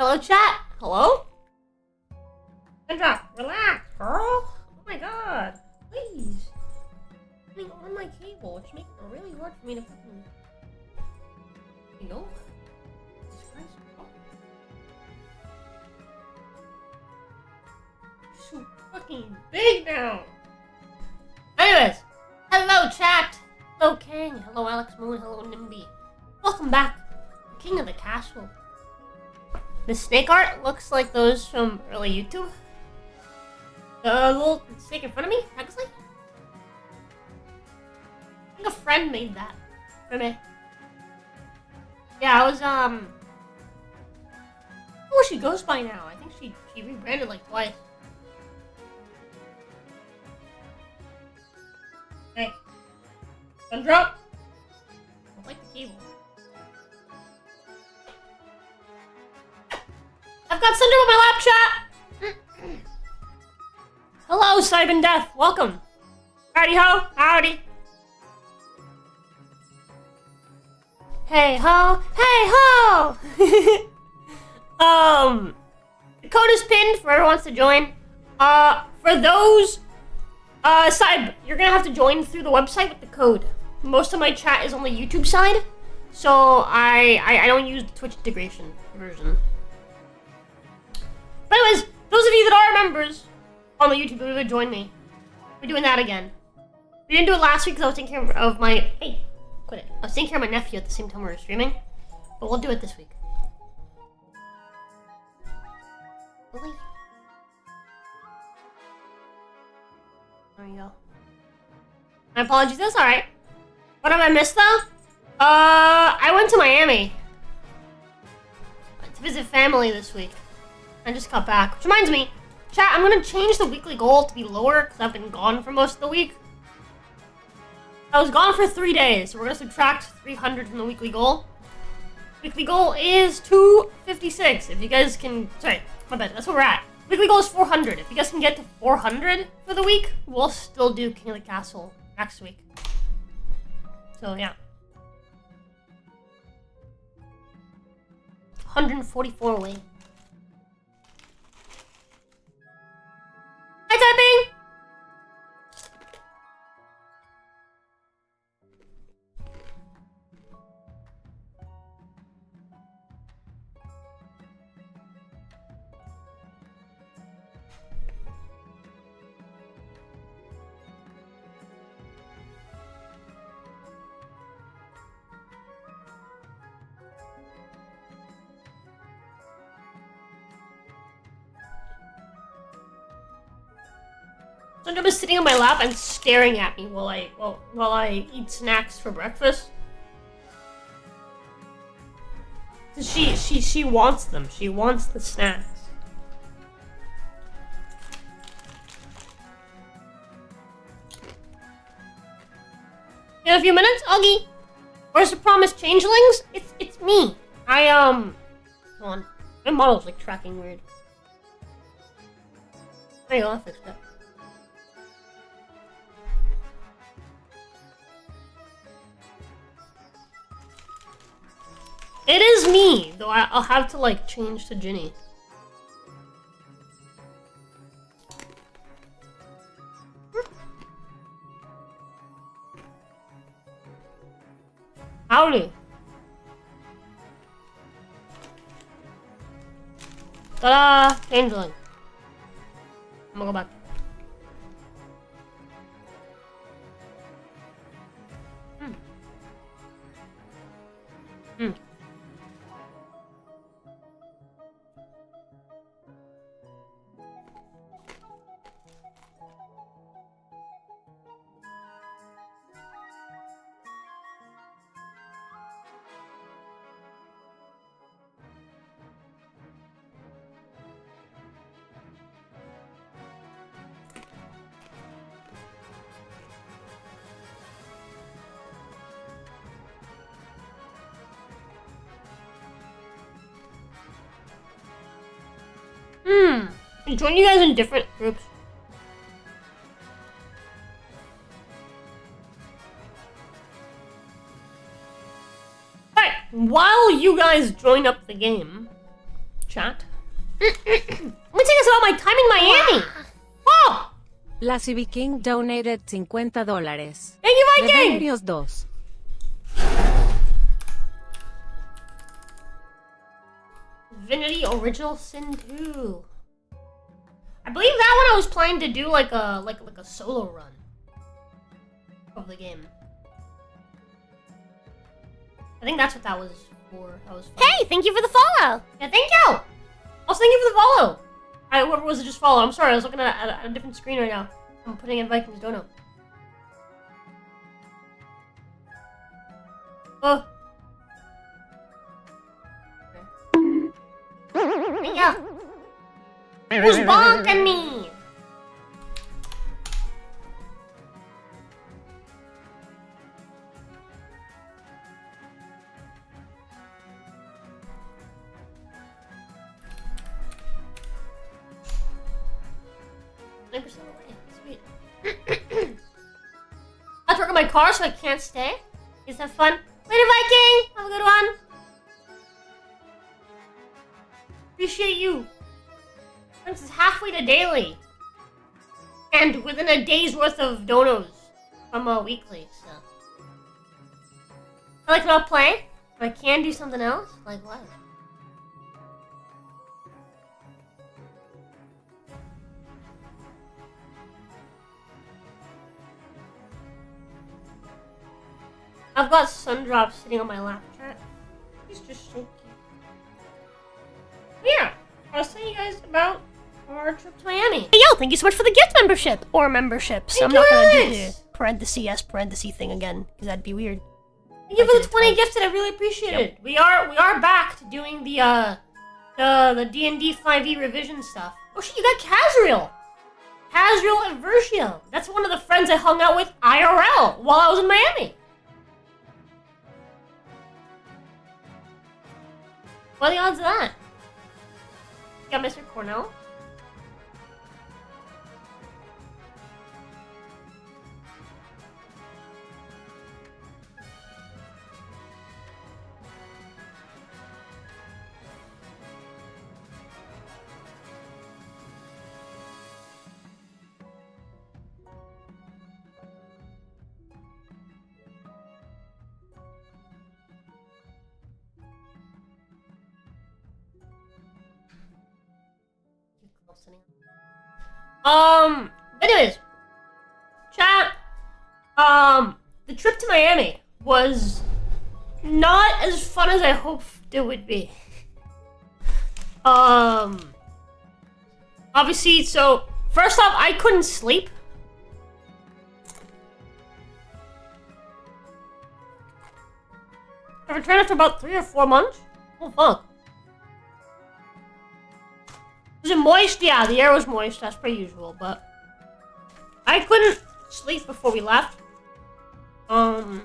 Hello, chat. Hello? Sandra, relax, girl. Oh my god. Please. I'm putting on my cable, which makes it really hard for me to fucking... You know? Jesus Christ. Oh. You're so fucking big now. Anyways. Hello, chat. Hello, King. Hello, Alex Moon. Hello, Nimby. Welcome back. King of the Castle. The snake art looks like those from early YouTube. The little snake in front of me, actually. I think a friend made that for me. Yeah, I was, oh, she goes by now. I think she rebranded like twice. Hey. Don't drop. I don't like the cable. I've got Cinder on my lap, chat! Hello, Cyben Death. Welcome. Howdy ho. Howdy. Hey ho. Hey ho! The code is pinned for whoever wants to join. For those, Cyb, you're gonna have to join through the website with the code. Most of my chat is on the YouTube side, so I don't use the Twitch integration version. But anyways, those of you that are members on the YouTube, will join me. We're doing that again. We didn't do it last week because I was taking care of my... Hey, quit it. I was taking care of my nephew at the same time we were streaming. But we'll do it this week. Really? There you go. My apologies, that's alright. What have I missed though? I went to Miami. To visit family this week. I just got back. Which reminds me, chat, I'm gonna change the weekly goal to be lower because I've been gone for most of the week. I was gone for 3 days, so we're gonna subtract 300 from the weekly goal. Weekly goal is 256. If you guys can, sorry, my bad, that's where we're at. Weekly goal is 400. If you guys can get to 400 for the week, we'll still do King of the Castle next week. So yeah. 144 away. Hi, typing! Sandra was sitting on my lap and staring at me while I eat snacks for breakfast. She wants them. She wants the snacks. In a few minutes, Augie. Where's the promised changelings? It's me. Hold on. My model's like tracking weird. There you go, I fixed it. It is me, though I'll have to like change to Ginny. Howdy. Ta-da! Changeling. I'm gonna go back. Join you guys in different groups. Alright, while you guys join up the game, chat. Let me tell you about my time in Miami. Wow. La ZephyrKing donated $50. Thank you, Viking. Bienvenidos 2. Divinity Original Sin 2. I believe that one I was planning to do like a solo run of the game. I think that's what that was for. That was fun. Hey, thank you for the follow. Yeah, thank you. Also, thank you for the follow. Whoever was it just follow. I'm sorry, I was looking at a different screen right now. I'm putting in Vikings Dono. Oh. Okay. Yeah. Who's bonking me? Away. Sweet. I have to work on my car, so I can't stay. Is that fun? Later, Viking! Have a good one. Appreciate you. This is halfway to daily. And within a day's worth of donos from a weekly, so. I like not play, but I can do something else. Like what? I've got Sundrop sitting on my lap chat. He's just so cute. Yeah, I was telling you guys about our trip to Miami. Hey, yo, thank you so much for the gift membership. Or memberships. I'm not gonna do the parenthesis thing again, because that'd be weird. Thank you for the 20 gifted, I really appreciate it. We are back to doing the D&D 5e revision stuff. Oh shit, you got Casriel! Casriel and Versio. That's one of the friends I hung out with IRL while I was in Miami. What are the odds of that? You got Mr. Cornell? Anyways, chat, the trip to Miami was not as fun as I hoped it would be. Obviously, so, first off, I couldn't sleep. I returned after about 3 or 4 months. Oh, fuck. Was it moist? Yeah, the air was moist. That's pretty usual, but I couldn't sleep before we left. But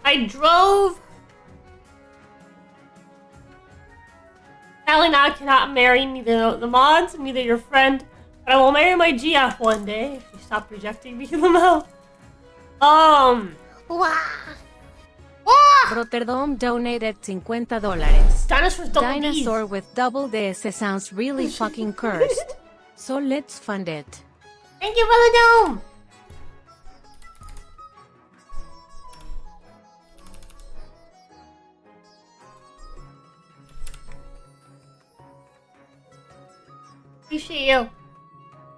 I drove. Sadly, now I cannot marry neither the mods, neither your friend, but I will marry my GF one day if you stop rejecting me in the mail. Wow. Rotterdam donated $50. Dinosaurs double Dinosaur Ds. with double DS sounds really fucking cursed. So let's fund it. Thank you for the dome. Appreciate you.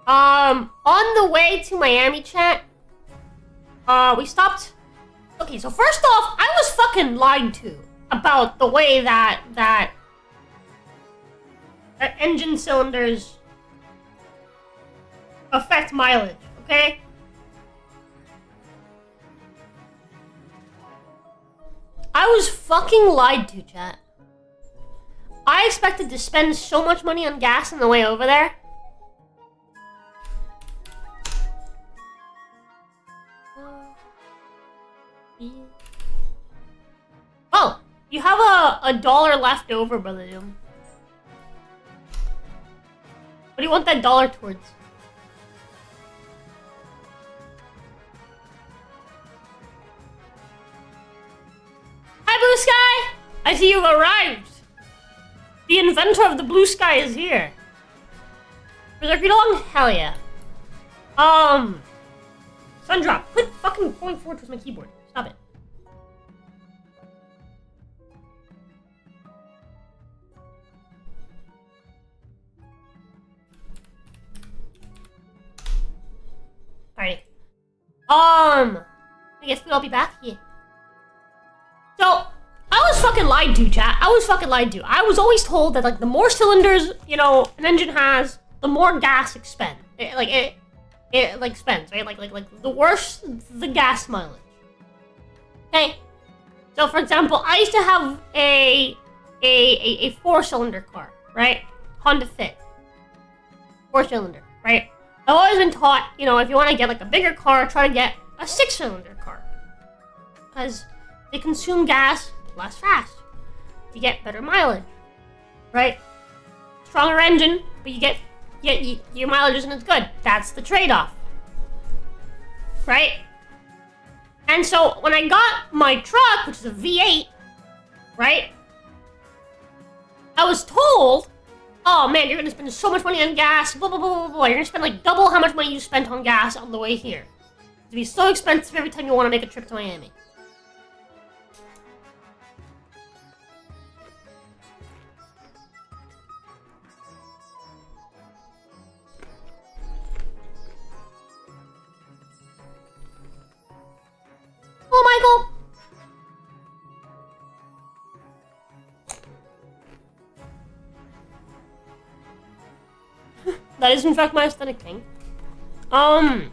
On the way to Miami, chat, we stopped. Okay, so first off, I was fucking lied to about the way that engine cylinders affect mileage, okay? I was fucking lied to, chat. I expected to spend so much money on gas on the way over there. Oh, you have a $1 left over, Brother Doom. What do you want that dollar towards? Hi, Blue Sky! I see you've arrived. The inventor of the blue sky is here. Berserky Long? Hell yeah. Sundrop, quit fucking going forward with my keyboard. Stop it. Alright. I guess we'll be back here. So, I was fucking lied to, chat. I was fucking lied to. I was always told that, like, the more cylinders, you know, an engine has, the more gas it spends. It spends, right? Like, the worse the gas mileage. Okay? So, for example, I used to have a 4-cylinder car, right? Honda Fit. 4-cylinder, right? I've always been taught, you know, if you want to get, like, a bigger car, try to get a 6-cylinder car. Because they consume gas less fast. You get better mileage, right? Stronger engine, but your mileage isn't as good. That's the trade-off, right? And so when I got my truck, which is a V8, right? I was told, oh man, you're gonna spend so much money on gas, blah, blah, blah, blah, blah. You're gonna spend like double how much money you spent on gas on the way here. It's gonna be so expensive every time you want to make a trip to Miami. Oh, Michael! That is in fact my aesthetic thing. So.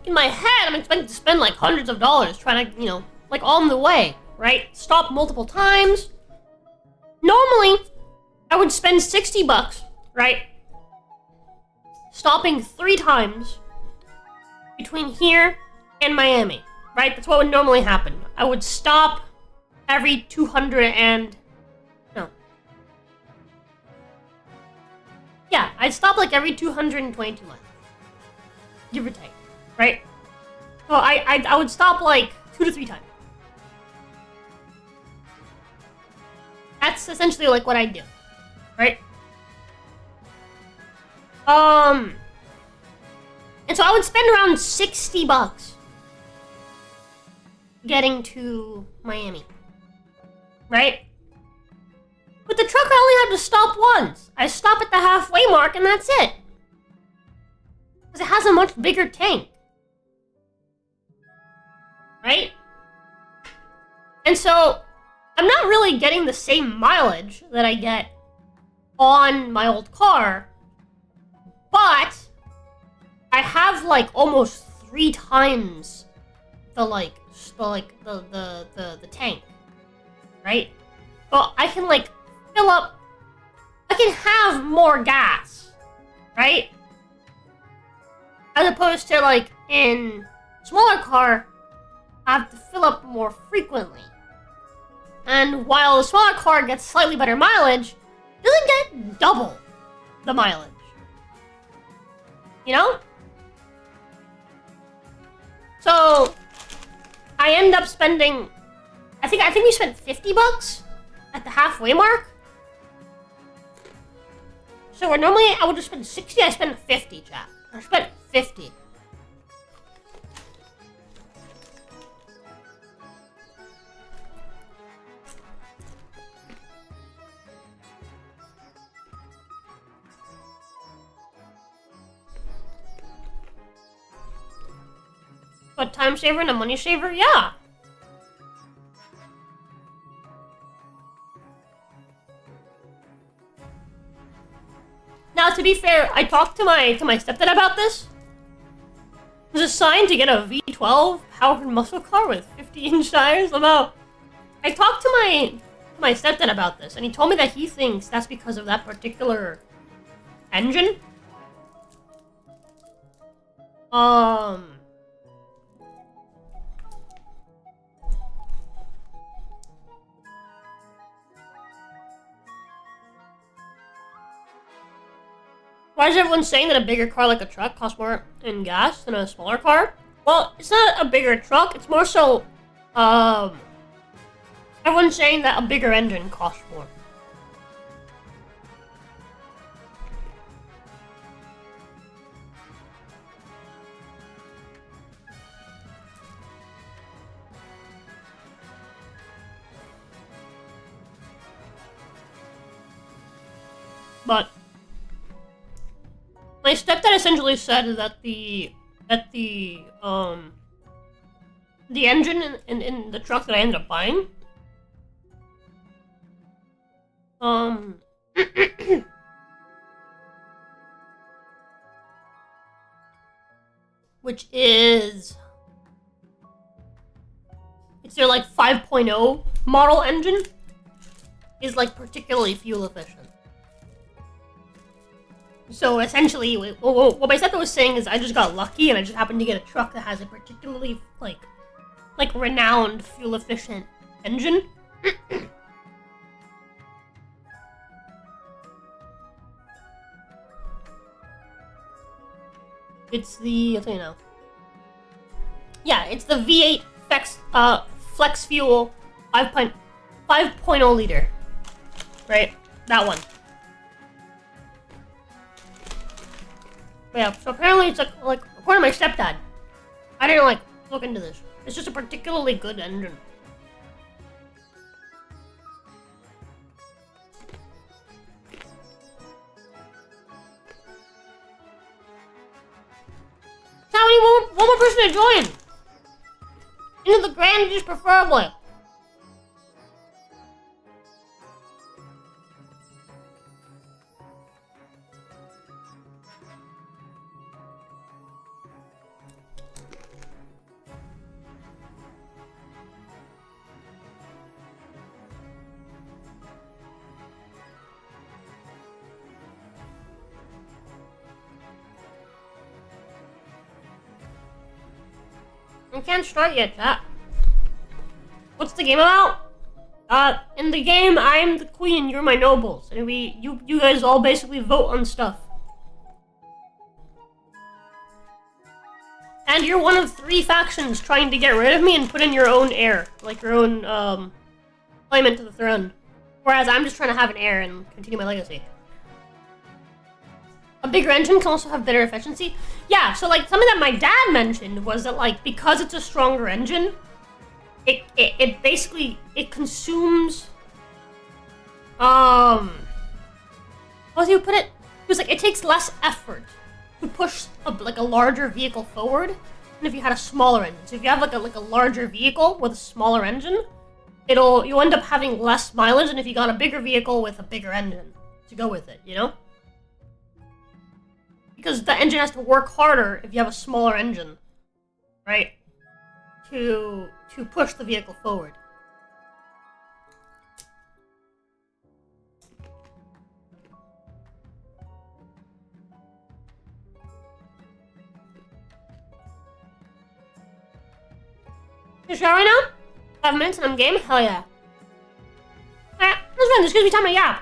In my head, I'm expecting to spend like hundreds of dollars trying to, you know, like on the way, right? Stop multiple times. Normally, I would spend 60 bucks, right? Stopping 3 times between here and Miami, right? That's what would normally happen. I would stop every 200 and... no. Yeah, I'd stop like every 222 miles. Give or take, right? So I would stop like 2 to 3 times. That's essentially like what I do, right? And so I would spend around 60 bucks getting to Miami, right? With the truck, I only had to stop once. I stop at the halfway mark and that's it. Because it has a much bigger tank, right? And so I'm not really getting the same mileage that I get on my old car, but I have like almost 3 times the tank, right? So I can like fill up, I can have more gas, right? As opposed to like in smaller car, I have to fill up more frequently. And while the smaller car gets slightly better mileage, it doesn't get double the mileage. You know? So I end up spending, I think we spent 50 bucks at the halfway mark. So where normally I would just spend 60, I spent 50, chat. I spent 50. A time saver and a money saver? Yeah. Now, to be fair, I talked to my stepdad about this. There's a sign to get a V12 powered muscle car with 50-inch tires. I talked to my stepdad about this, and he told me that he thinks that's because of that particular engine. Why is everyone saying that a bigger car like a truck costs more in gas than a smaller car? Well, it's not a bigger truck, it's more so, everyone's saying that a bigger engine costs more. But my stepdad essentially said that the engine in the truck that I ended up buying, which is, it's their like 5.0 model engine, is like particularly fuel efficient. So essentially, what my stepdad was saying is I just got lucky and I just happened to get a truck that has a particularly like renowned fuel efficient engine. It's the, I'll tell you now. Yeah, it's the V8 Flex Fuel 5.0 liter. Right? That one. But yeah, so apparently it's like according to my stepdad, I didn't like look into this. It's just a particularly good engine. How many one more person to join? Into the Grandies preferably. I can't start yet, chat. What's the game about? In the game, I'm the queen, you're my nobles, and you guys all basically vote on stuff. And you're one of 3 factions trying to get rid of me and put in your own heir, like your own, claimant to the throne. Whereas I'm just trying to have an heir and continue my legacy. A bigger engine can also have better efficiency. Yeah, so like something that my dad mentioned was that like because it's a stronger engine, it basically it consumes how do you put it? It was like it takes less effort to push a larger vehicle forward than if you had a smaller engine. So if you have like a larger vehicle with a smaller engine, you'll end up having less mileage than if you got a bigger vehicle with a bigger engine to go with it, you know? Because the engine has to work harder if you have a smaller engine, right? To push the vehicle forward. You sure right now? 5 minutes and I'm game? Hell yeah. Alright, let's run. This gives me time to yap.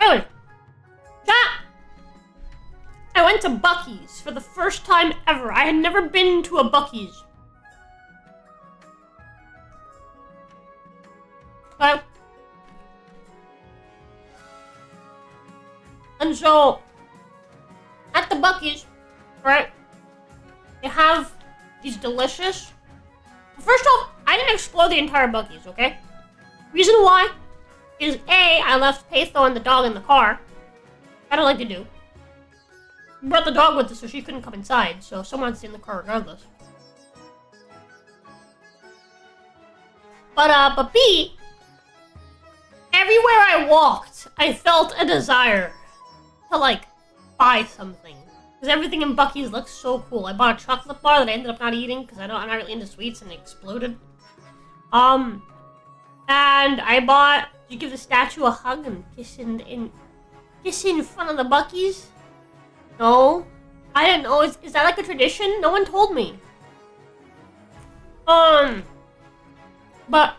Anyway. Chat! I went to Buc-ee's for the first time ever. I had never been to a Buc-ee's. Okay? And so, at the Buc-ee's, right, they have these delicious... First off, I didn't explore the entire Buc-ee's, okay? Reason why is A, I left Patho and the dog in the car. I don't like to do. Brought the dog with us so she couldn't come inside, so someone had to stay in the car regardless. But B, everywhere I walked, I felt a desire to, like, buy something. Because everything in Buc-ee's looks so cool. I bought a chocolate bar that I ended up not eating because I'm not really into sweets and it exploded. And I bought, did you give the statue a hug and kiss in front of the Buc-ee's? No, I didn't know. Is that like a tradition? No one told me. But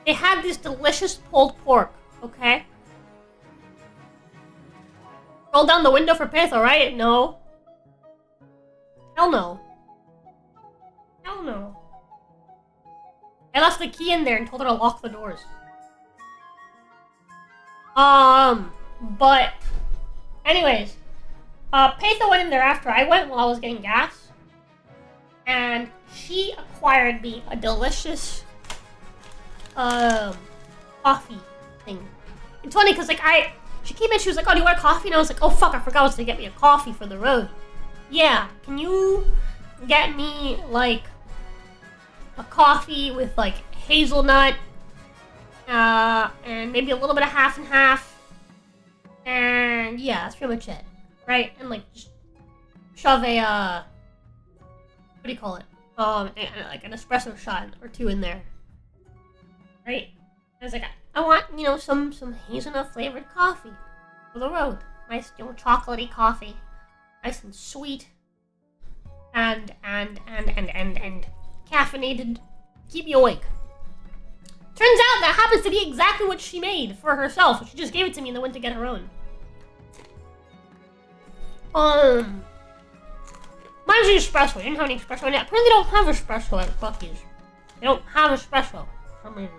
they had this delicious pulled pork, okay? Roll down the window for Patho, right? No. Hell no. Hell no. I left the key in there and told her to lock the doors. But anyways, Patho went in there after I went while I was getting gas. And she acquired me a delicious coffee thing. It's funny because like she came in, she was like, "Oh, do you want a coffee?" And I was like, "Oh fuck, I forgot I was to get me a coffee for the road." Yeah, can you get me like a coffee with like hazelnut and maybe a little bit of half and half, and yeah, that's pretty much it, right? And like just shove a what do you call it? Like an espresso shot or two in there, right? I was like, I want, you know, some hazelnut flavored coffee for the road. Nice, you know, chocolatey coffee, nice and sweet, and caffeinated, keep you awake. Turns out that happens to be exactly what she made for herself. She just gave it to me and then went to get her own. Mine's an espresso. I didn't have any espresso in it. Apparently they don't have espresso at Buc-ee's. They don't have espresso for some reason.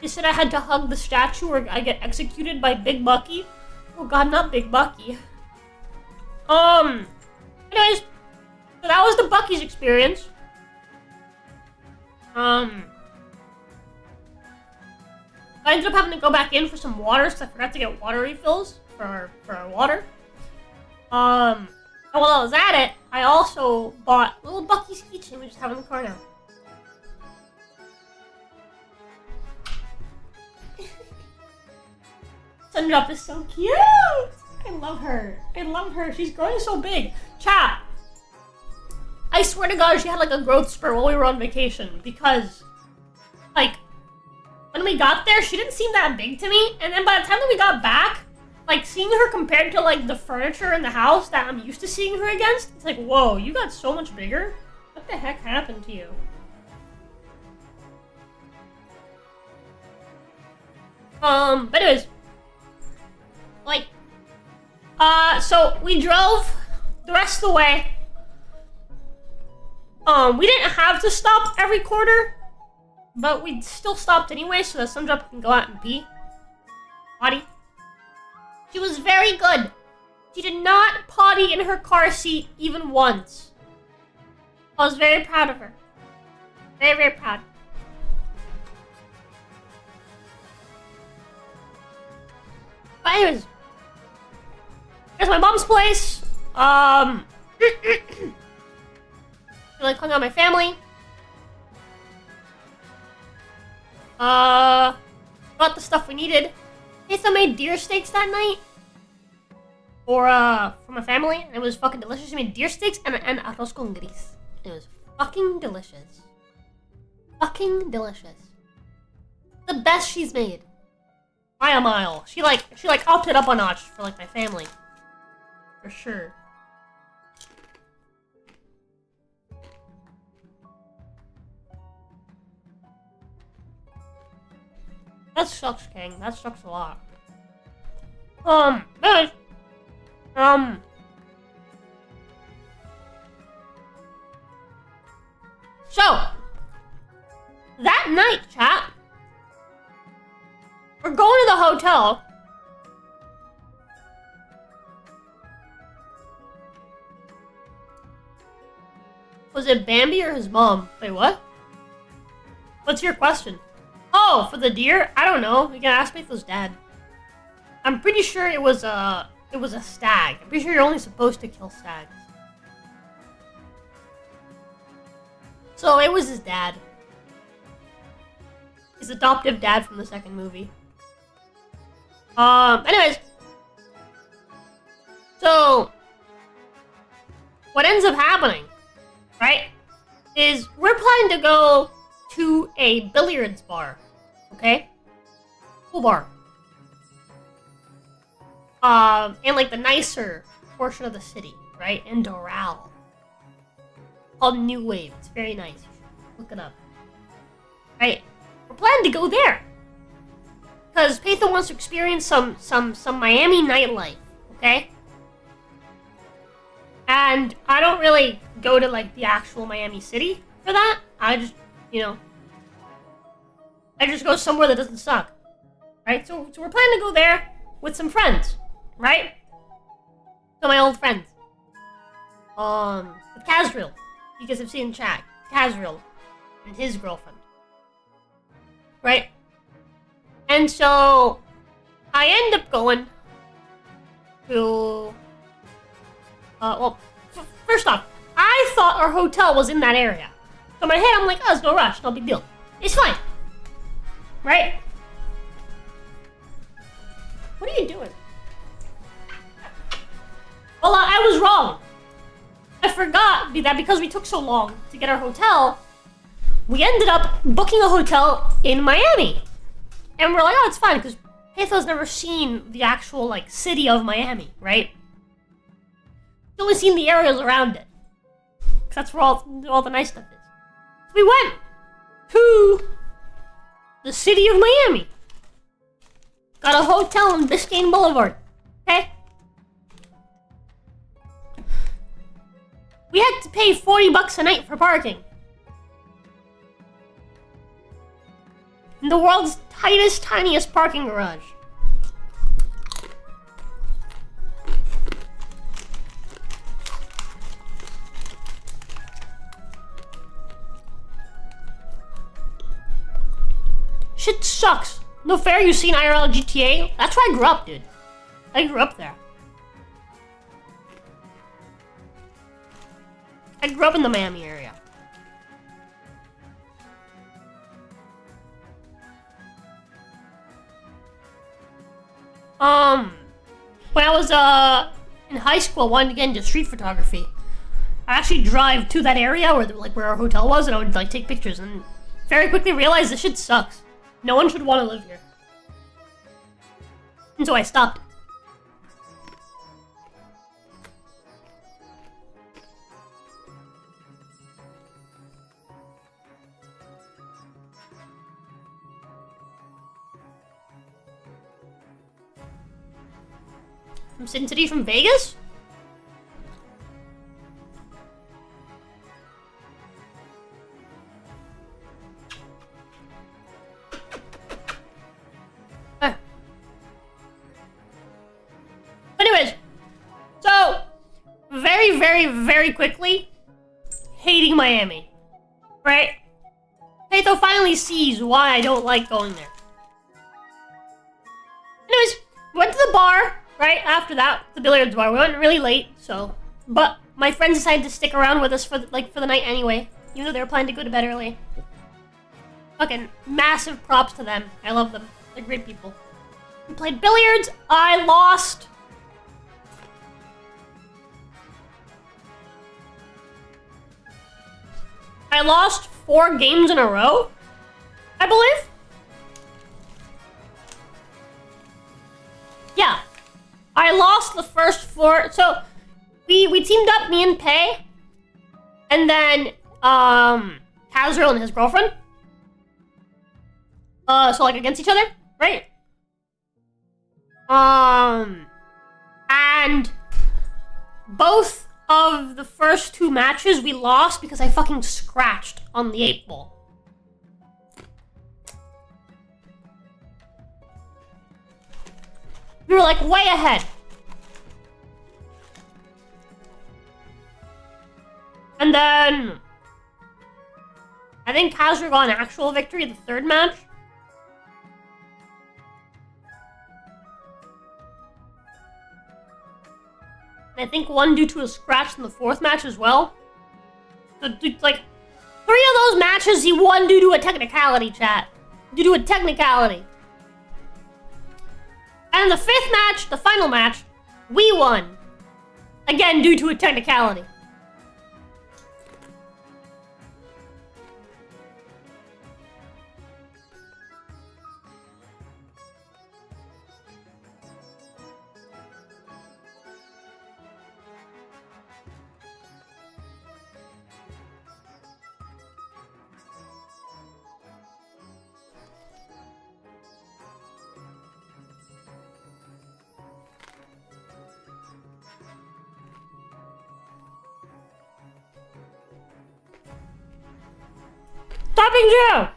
They said I had to hug the statue or I get executed by Big Bucky. Oh god, not Big Bucky. Anyways, so that was the Buc-ee's experience. I ended up having to go back in for some water because I forgot to get water refills for our water. And while I was at it, I also bought little Buc-ee's keychain we just have in the car now. Sundrop is so cute! I love her. I love her. She's growing so big. Chat! I swear to God, she had like a growth spurt while we were on vacation because, like, when we got there, she didn't seem that big to me, and then by the time that we got back, like, seeing her compared to, like, the furniture in the house that I'm used to seeing her against, it's like, whoa, you got so much bigger? What the heck happened to you? But anyways, like, so we drove the rest of the way. We didn't have to stop every quarter, but we still stopped anyway so that Sundrop can go out and pee. Potty. She was very good. She did not potty in her car seat even once. I was very proud of her. Very, very proud. But anyways, here's my mom's place. Like hung out with my family. Got the stuff we needed. Nathan made deer steaks that night. For my family, and it was fucking delicious. She made deer steaks and arroz con gris. It was fucking delicious. Fucking delicious. The best she's made. By a mile. She upped it up a notch for like my family. For sure. That sucks, King. That sucks a lot. Anyways, so, that night, chat, we're going to the hotel. Was it Bambi or his mom? Wait, what? What's your question? Oh, for the deer? I don't know. You can ask Matho's dad. I'm pretty sure it was a stag. I'm pretty sure you're only supposed to kill stags. So it was his dad. His adoptive dad from the second movie. Anyways. So, what ends up happening, right, is we're planning to go to a billiards bar. Okay? Pool bar. In like the nicer portion of the city, right? In Doral. Called New Wave. It's very nice. Look it up. Right? we're planning to go there. Because Patho wants to experience some Miami nightlife, okay? And I don't really go to, like, the actual Miami city for that. I just, you know, I just go somewhere that doesn't suck, right? So we're planning to go there with some friends, right? So my old friends. With Kazriel. You guys have seen in chat. Kazriel and his girlfriend. Right? And so I end up going to well, first off, I thought our hotel was in that area. So in my head I'm like, oh, it's no rush, no big deal. It's fine. Right? What are you doing? Well, I was wrong. I forgot that because we took so long to get our hotel, we ended up booking a hotel in Miami. And we're like, oh, it's fine, because Patho's never seen the actual, like, city of Miami, right? He's only seen the areas around it. Because that's where all the nice stuff is. So we went to the city of Miami. Got a hotel on Biscayne Boulevard, okay? We had to pay $40 a night for parking. In the world's tightest, tiniest parking garage. Shit sucks. No fair, you seen IRL GTA? That's where I grew up, dude. I grew up there. I grew up in the Miami area. When I was in high school, I wanted to get into street photography. I actually drive to that area where our hotel was, and I would like take pictures, and very quickly realized this shit sucks. No one should want to live here. And so I stopped. From Sin City, from Vegas? Anyways, so very, very, very quickly, hating Miami, right? Patho finally sees why I don't like going there. Anyways, went to the bar. Right after that, the billiards bar. We went really late, but my friends decided to stick around with us for the night anyway, even though they were planning to go to bed early. Fucking massive props to them. I love them. They're great people. We played billiards. I lost. I lost 4 games in a row, I believe. Yeah. I lost the first 4, so we teamed up, me and Pei, and then Kazriel and his girlfriend. So like against each other, right? And both of the first 2 matches we lost because I fucking scratched on the 8 ball. We were like way ahead. And then I think Kazriel got an actual victory the 3rd match. And I think one due to a scratch in the 4th match as well. So like 3 of those matches he won due to a technicality, chat. Due to a technicality. And the 5th match, the final match, we won. Again, due to a technicality. Stop being zero!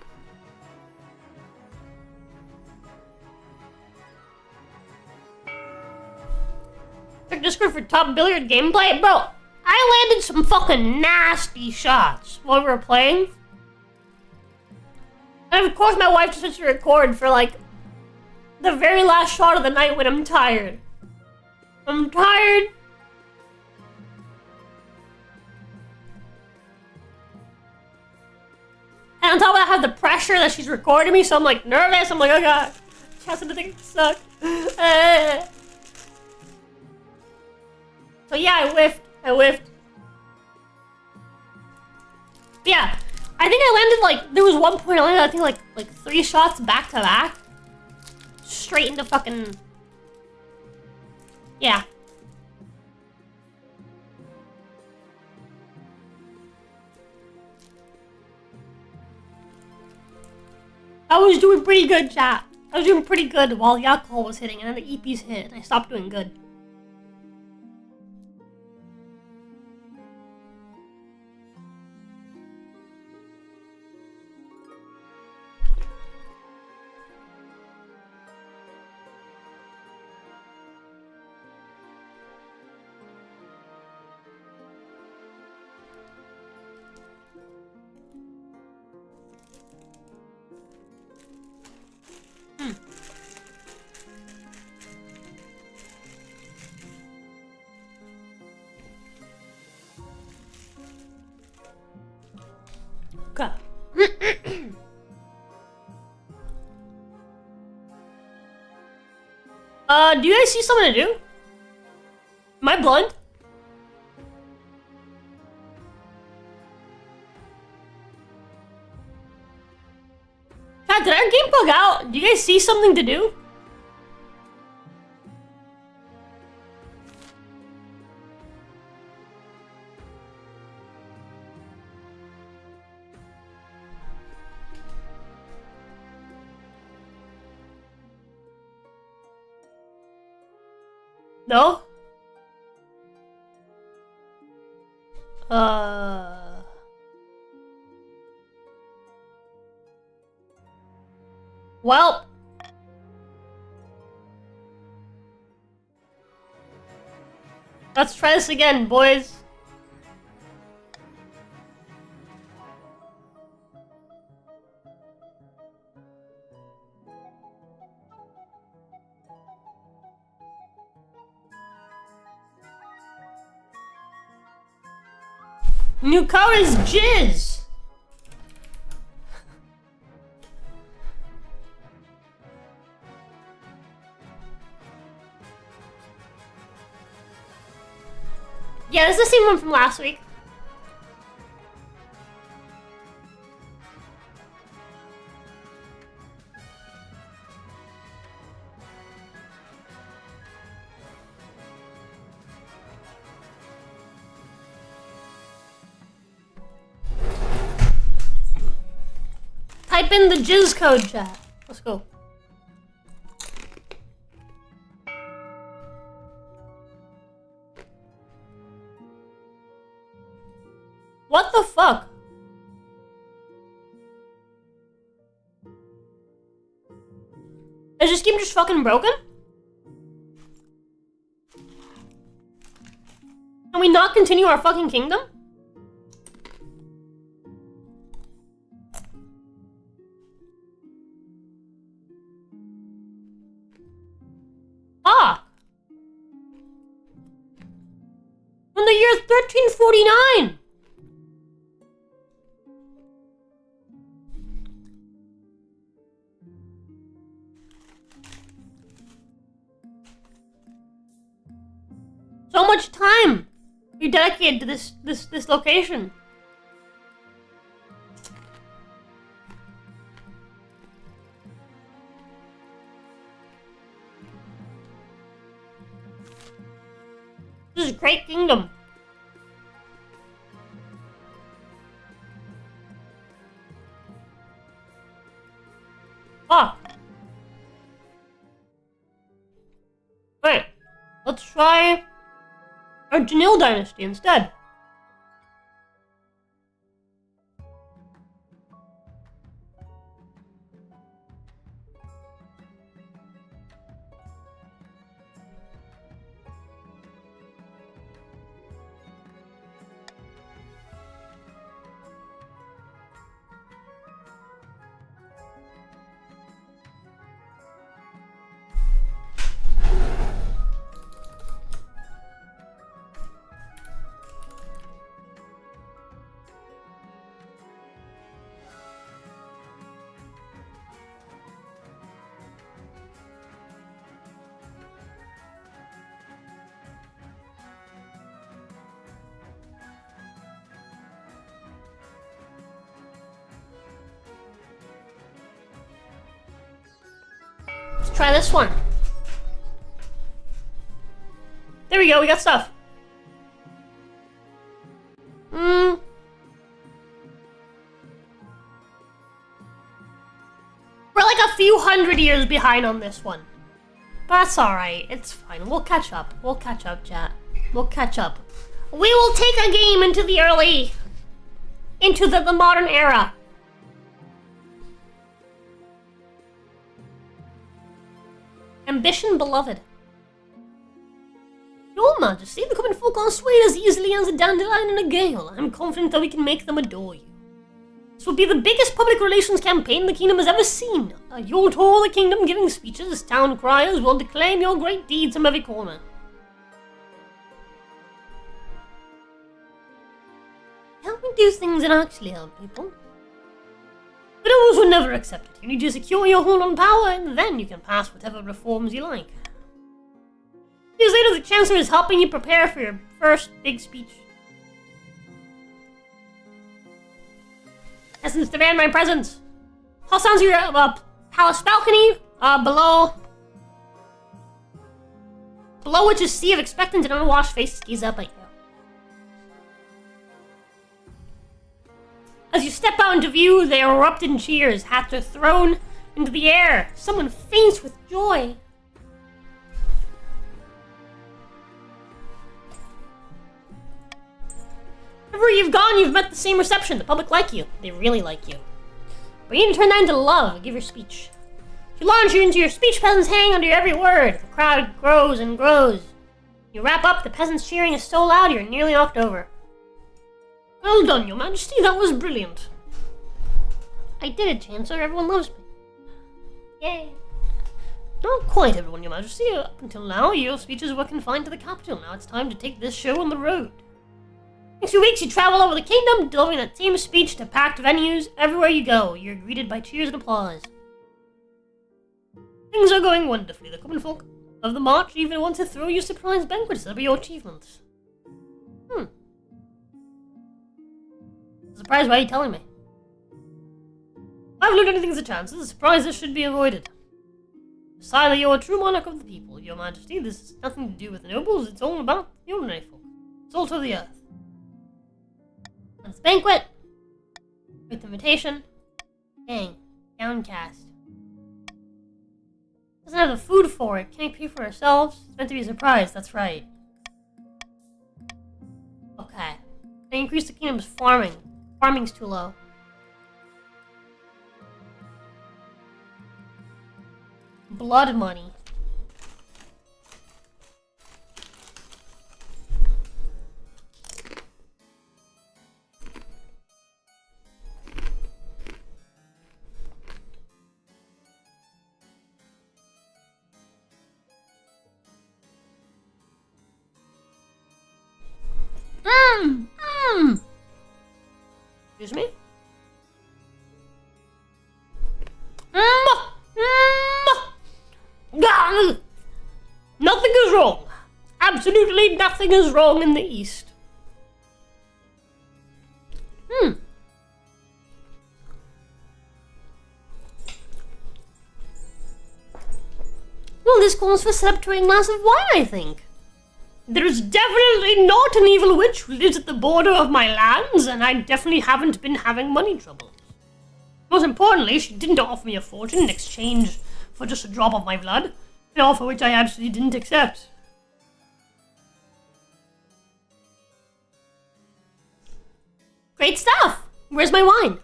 Check Discord for top billiard gameplay. Bro, I landed some fucking nasty shots while we were playing. And of course my wife just sits to record for like the very last shot of the night when I'm tired. I'm tired. And on top of that, I have the pressure that she's recording me, so I'm like nervous. I'm like, oh god, Chad's gonna think it sucks. So yeah, I whiffed. Yeah, I think I landed like, there was one point I landed, I think like 3 shots back to back. Straight into fucking, yeah. I was doing pretty good, chat. I was doing pretty good while the alcohol was hitting, and then the EPs hit, and I stopped doing good. Okay. Do you guys see something to do? Am I blind? God, did our game bug out? Do you guys see something to do? No? Well. Let's try this again, boys. New car is jizz. Yeah, this is the same one from last week. Type in the jizz code, chat. Let's go. What the fuck? Is this game just fucking broken? Can we not continue our fucking kingdom? Fuck! From the year 1349! So much time you dedicated to this location. This is a great kingdom. Fuck. Wait, let's try our Janil dynasty instead. try this one. There we go, we got stuff. We're like a few hundred years behind on this one. But that's alright, it's fine. We'll catch up. We'll catch up, chat. We'll catch up. We will take a game into the modern era. Ambition beloved. Your Majesty, the common folk are swayed as easily as a dandelion in a gale. I'm confident that we can make them adore you. This will be the biggest public relations campaign the kingdom has ever seen. You'll tour the kingdom giving speeches, town criers will declaim your great deeds from every corner. Help me do things that actually help people. Widows will never accept it. You need to secure your hold on power, and then you can pass whatever reforms you like. Years later, the Chancellor is helping you prepare for your first big speech. Essence, demand my presence. All sounds your palace balcony, below which is sea of expectant and unwashed faces gaze up at you. As you step out into view, they erupt in cheers. Hats are thrown into the air. Someone faints with joy. Wherever you've gone, you've met the same reception. The public like you. They really like you. But you need to turn that into love and give your speech. You launch into your speech, peasants hang under every word. The crowd grows and grows. You wrap up, the peasants' cheering is so loud you're nearly knocked over. Well done, Your Majesty, that was brilliant. I did it, Chancellor, everyone loves me. Yay. Not quite everyone, Your Majesty. Up until now, your speeches were confined to the capital. Now it's time to take this show on the road. Next few weeks, you travel over the kingdom, delivering that same speech to packed venues. Everywhere you go, you're greeted by cheers and applause. Things are going wonderfully. The common folk of the march even want to throw you surprise banquets to celebrate your achievements. Surprised, why are you telling me? If I've learned anything as a chance, surprises should be avoided. Decide that you're a true monarch of the people, Your Majesty. This has nothing to do with the nobles, it's all about the ordinary folk. Salt of the earth. It's banquet. With invitation. Dang. Downcast. Doesn't have the food for it. Can't pay for ourselves. It's meant to be a surprise, that's right. Okay. They increase the kingdom's farming. Farming's too low. Blood money. Excuse me? Nothing is wrong. Absolutely nothing is wrong in the East. Well, this calls for set up to a glass of wine, I think. There's definitely not an evil witch who lives at the border of my lands, and I definitely haven't been having money troubles. Most importantly, she didn't offer me a fortune in exchange for just a drop of my blood, an offer which I absolutely didn't accept. Great stuff! Where's my wine?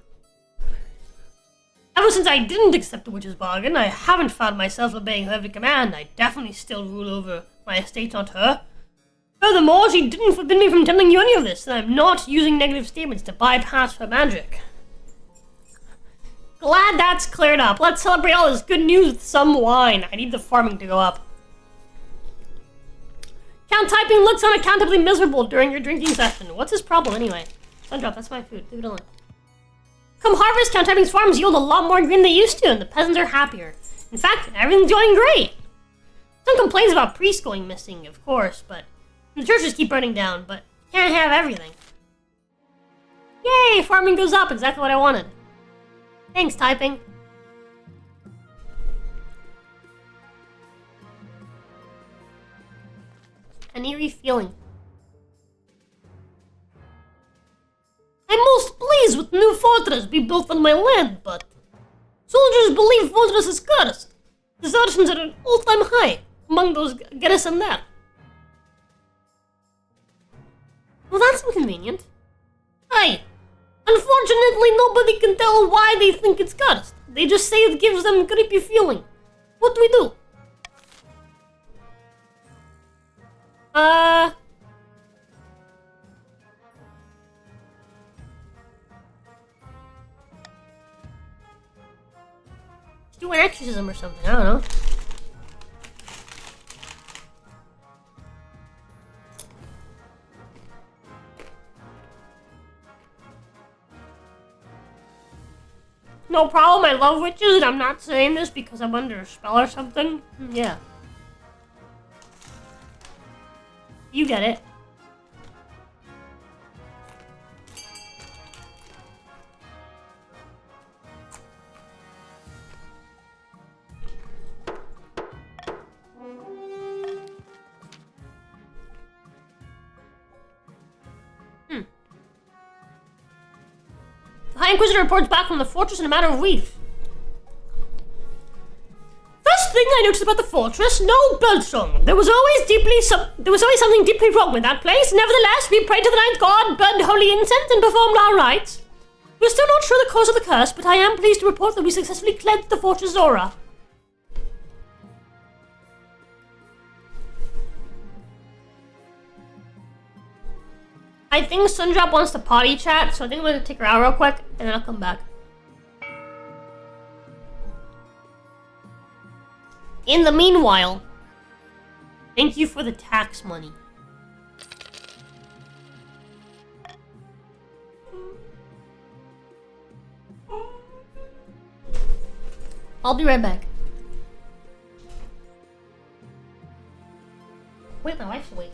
Ever since I didn't accept the witch's bargain, I haven't found myself obeying her every command. I definitely still rule over my estate, not her. Furthermore, she didn't forbid me from telling you any of this, and I'm not using negative statements to bypass her magic. Glad that's cleared up. Let's celebrate all this good news with some wine. I need the farming to go up. Count Typing looks unaccountably miserable during your drinking session. What's his problem anyway? Sundrop, that's my food. Leave it alone. Come harvest, Count Typing's farms yield a lot more grain than they used to, and the peasants are happier. In fact, everything's going great. Some complaints about priests going missing, of course, but the churches keep burning down, but can't have everything. Yay, farming goes up, exactly what I wanted. Thanks, Typing. an eerie feeling. I'm most pleased with the new fortress we built on my land, but soldiers believe fortress is cursed. Desertions are at an all-time high among those garrison there. Well, that's inconvenient. Aye. Unfortunately, nobody can tell why they think it's cursed. They just say it gives them a creepy feeling. What do we do? Let's do an exorcism or something, I don't know. No problem, I love witches, and I'm not saying this because I'm under a spell or something. Yeah. You get it. The High Inquisitor reports back from the fortress in a matter of weeks. First thing I noticed about the fortress, no birdsong. There was always something deeply wrong with that place. Nevertheless, we prayed to the night god, burned holy incense, and performed our rites. We're still not sure the cause of the curse, but I am pleased to report that we successfully cleansed the fortress aura. I think Sundrop wants to potty chat, so I think I'm gonna take her out real quick, and then I'll come back. In the meanwhile, thank you for the tax money. I'll be right back. Wait, my wife's awake.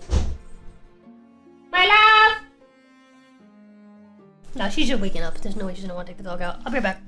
My love! No, she's just waking up. There's no way she's gonna want to take the dog out. I'll be right back.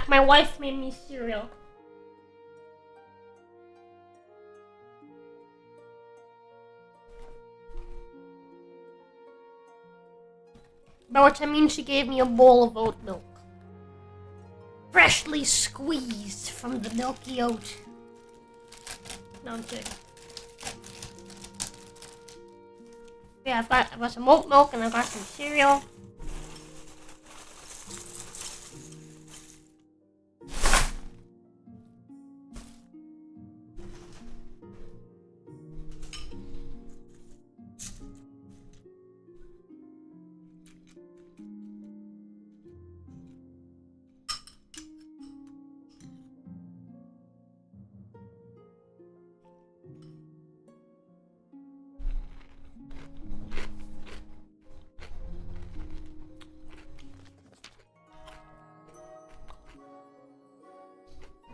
back. My wife made me cereal. By which I mean she gave me a bowl of oat milk. Freshly squeezed from the milky oat. No, I'm kidding. Yeah, I've got some oat milk and I've got some cereal.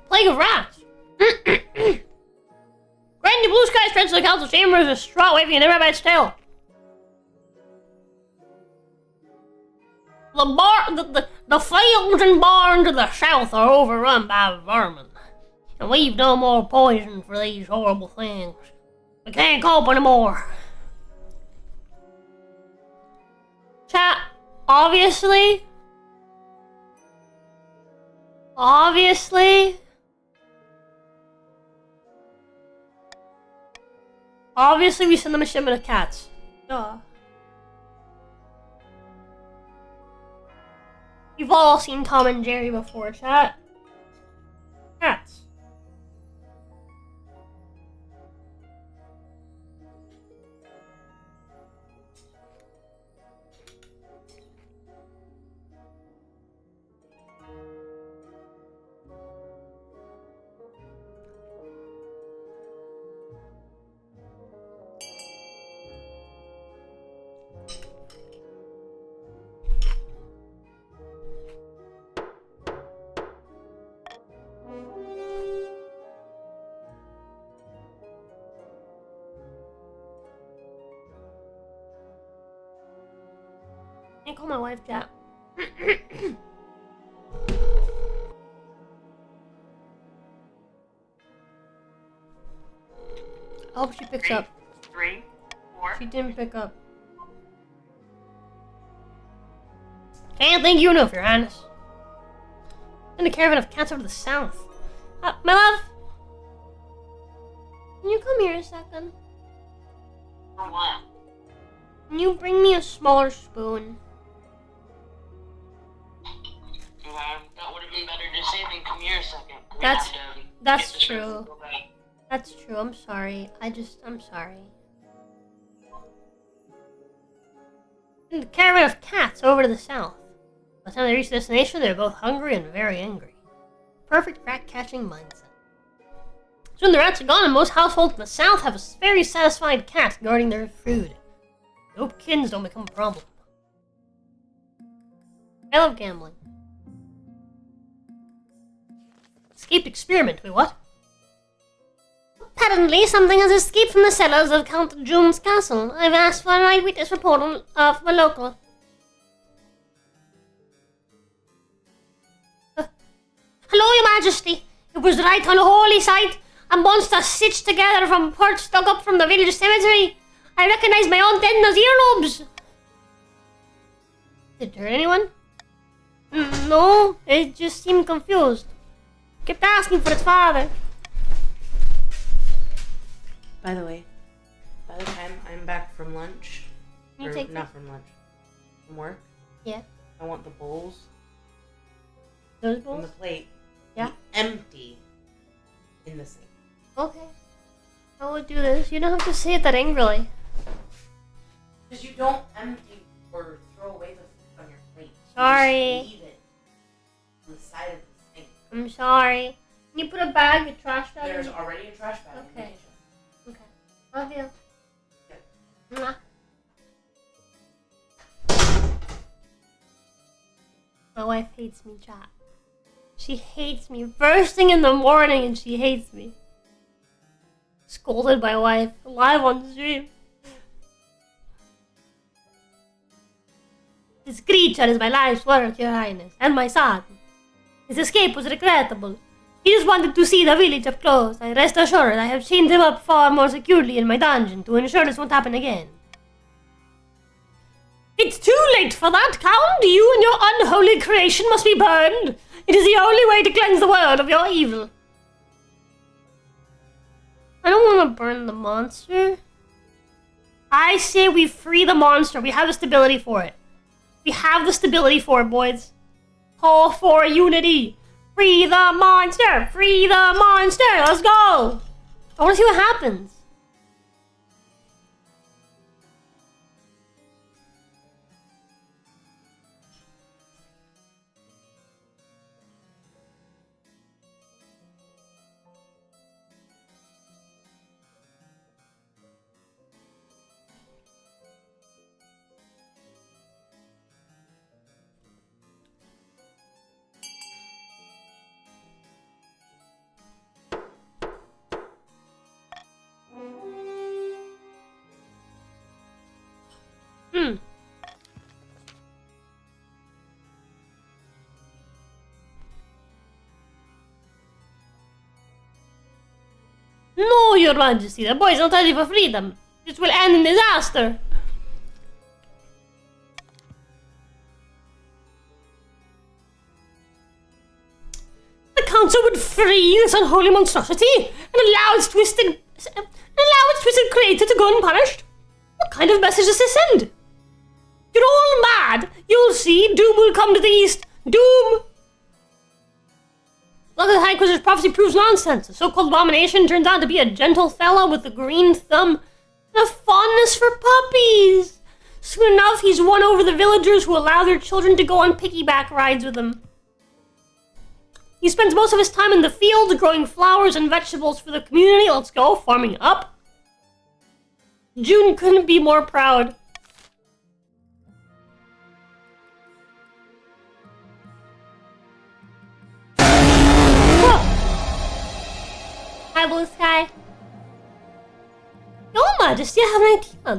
Plague of rats! Granny Blue Sky stretches to the council chamber as a straw waving in every by its tail. The fields and barns to the south are overrun by vermin. And we've no more poison for these horrible things. We can't cope anymore. Chat, obviously, we send them a shipment of cats. Duh. You've all seen Tom and Jerry before, chat. Cats. I call my wife chat. I hope she picks up. 3, 4. She didn't pick up. Can't thank you enough, Your Highness. Send a caravan of cats over to the south. My love! Can you come here a second? For what? Can you bring me a smaller spoon? That would have been better to say than come here a second. That's true. That's true. I'm sorry. I'm sorry. And the caravan of cats over to the south. By the time they reach the destination, they're both hungry and very angry. Perfect rat-catching mindset. Soon the rats are gone, and most households in the south have a very satisfied cat guarding their food. I hope kittens don't become a problem. I love gambling. Escaped experiment. Wait, what? Apparently, something has escaped from the cellars of Count Joom's castle. I've asked for an eyewitness report from a local. Hello, Your Majesty. It was right on a holy site. A monster stitched together from parts dug up from the village cemetery. I recognized my own dead earlobes. Did it hurt anyone? No, it just seemed confused. Kept asking for its father. By the way, by the time I'm back from lunch, Can you or take not from lunch, from work, Yeah. I want the bowls Those on bowls? the plate Yeah. be empty in the sink. Okay. I will do this. You don't have to say it that angrily. Because you don't empty or throw away the food on your plate. You Sorry. just leave it on the side of the sink. I'm sorry. Can you put a bag, a trash bag? There's already a trash bag in the Okay. kitchen. Okay. Love you. Okay. Mwah. My wife hates me, chat. She hates me. First thing in the morning and she hates me. Scolded by wife. Live on stream. This creature is my life's work, Your Highness. And my son. His escape was regrettable. He just wanted to see the village up close. I rest assured I have chained him up far more securely in my dungeon to ensure this won't happen again. It's too late for that, Count. You and your unholy creation must be burned. It is the only way to cleanse the world of your evil. I don't want to burn the monster. I say we free the monster. We have the stability for it. We have the stability for it, boys. Call for unity. Free the monster! Free the monster! Let's go! I want to see what happens. No, Your Majesty, the boys aren't ready for freedom. This will end in disaster. The council would free this unholy monstrosity and allow its twisted creator to go unpunished. What kind of message does this send? You're all mad. You'll see. Doom will come to the east. Doom! Look at the High Inquisitor's prophecy proves nonsense. The so-called abomination turns out to be a gentle fellow with a green thumb and a fondness for puppies. Soon enough, he's won over the villagers who allow their children to go on piggyback rides with him. He spends most of his time in the fields growing flowers and vegetables for the community. Let's go, farming up. June couldn't be more proud. Hi, Blue Sky. Your Majesty, I have an idea.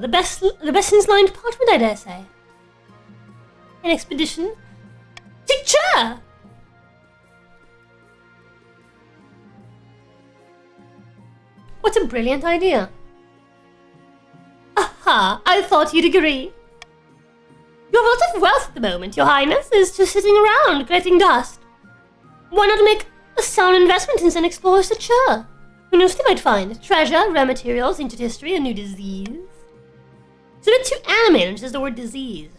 The best since lined parchment, I dare say. An expedition to Chur. What a brilliant idea. Aha, I thought you'd agree. You have a lot of wealth at the moment, Your Highness, is just sitting around collecting dust. Why not make a sound investment and send explorers to Chur? Who knows what they might find? Treasure, rare materials, ancient history, a new disease. It's a bit too animated when it says the word disease.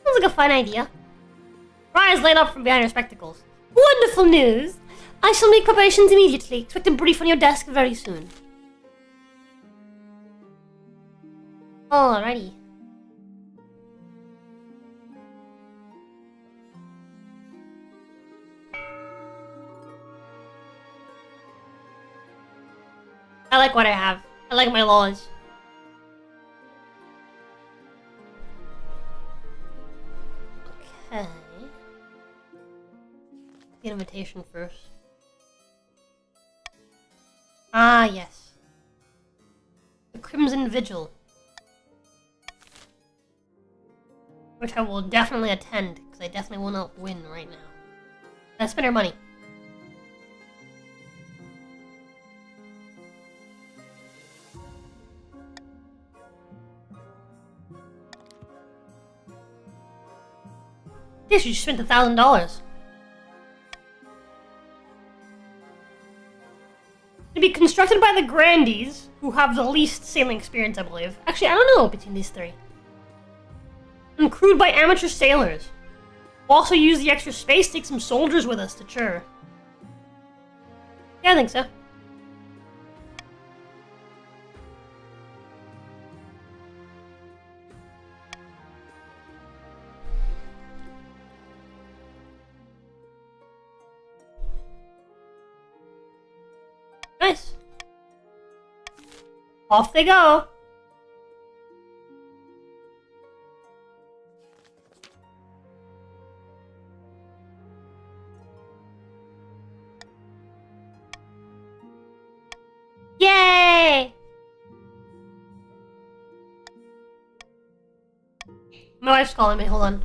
Sounds like a fun idea. Ryan's light up from behind her spectacles. Wonderful news! I shall make preparations immediately. Expect a brief on your desk very soon. Alrighty. I like what I have. I like my laws. Okay. The invitation first. Ah, yes. The Crimson Vigil. Which I will definitely attend, because I definitely will not win right now. Let's spend our money. Yes, you just spent $1,000. To be constructed by the Grandees, who have the least sailing experience, I believe. Actually, I don't know between these three. And crewed by amateur sailors. We'll also use the extra space to take some soldiers with us to Chur. Yeah, I think so. Nice. Off they go. Yay! My wife's calling me, hold on.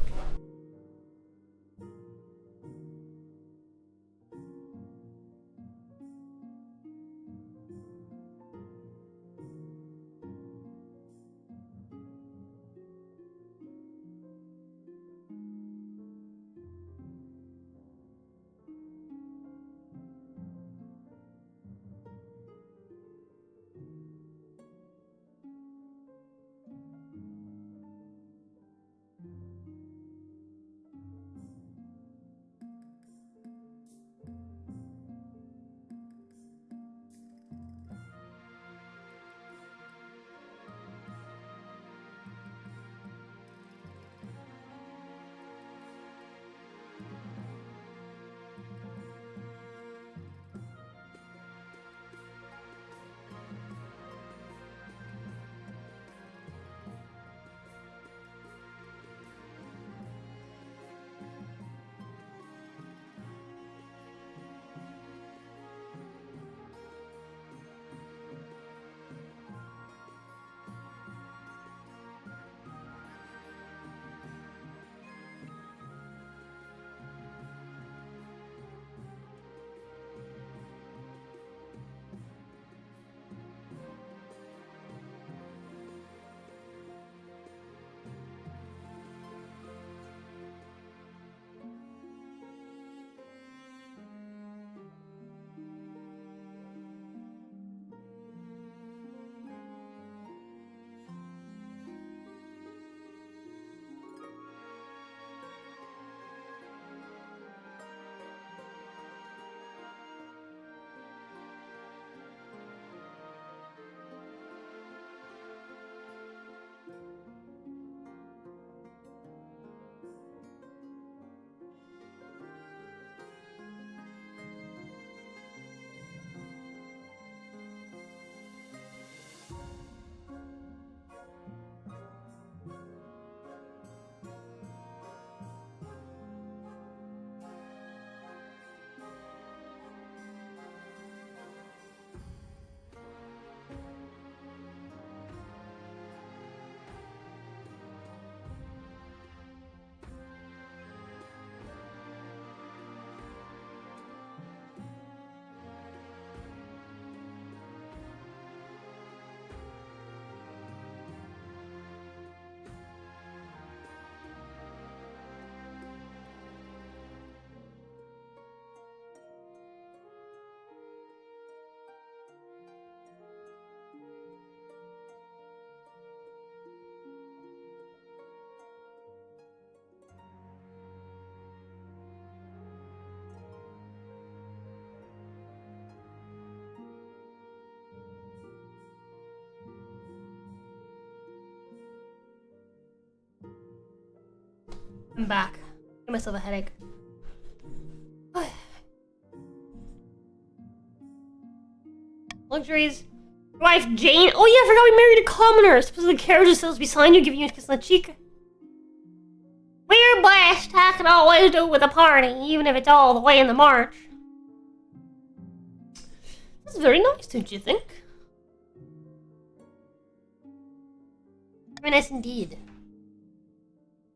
I'm back. Give myself a headache. Luxuries. Your wife, Jane. Oh yeah, I forgot we married a commoner. Supposedly the carriage is still beside you, giving you a kiss on the cheek. We're blessed. I can always do with a party, even if it's all the way in the march. That's very nice, don't you think? Very nice indeed.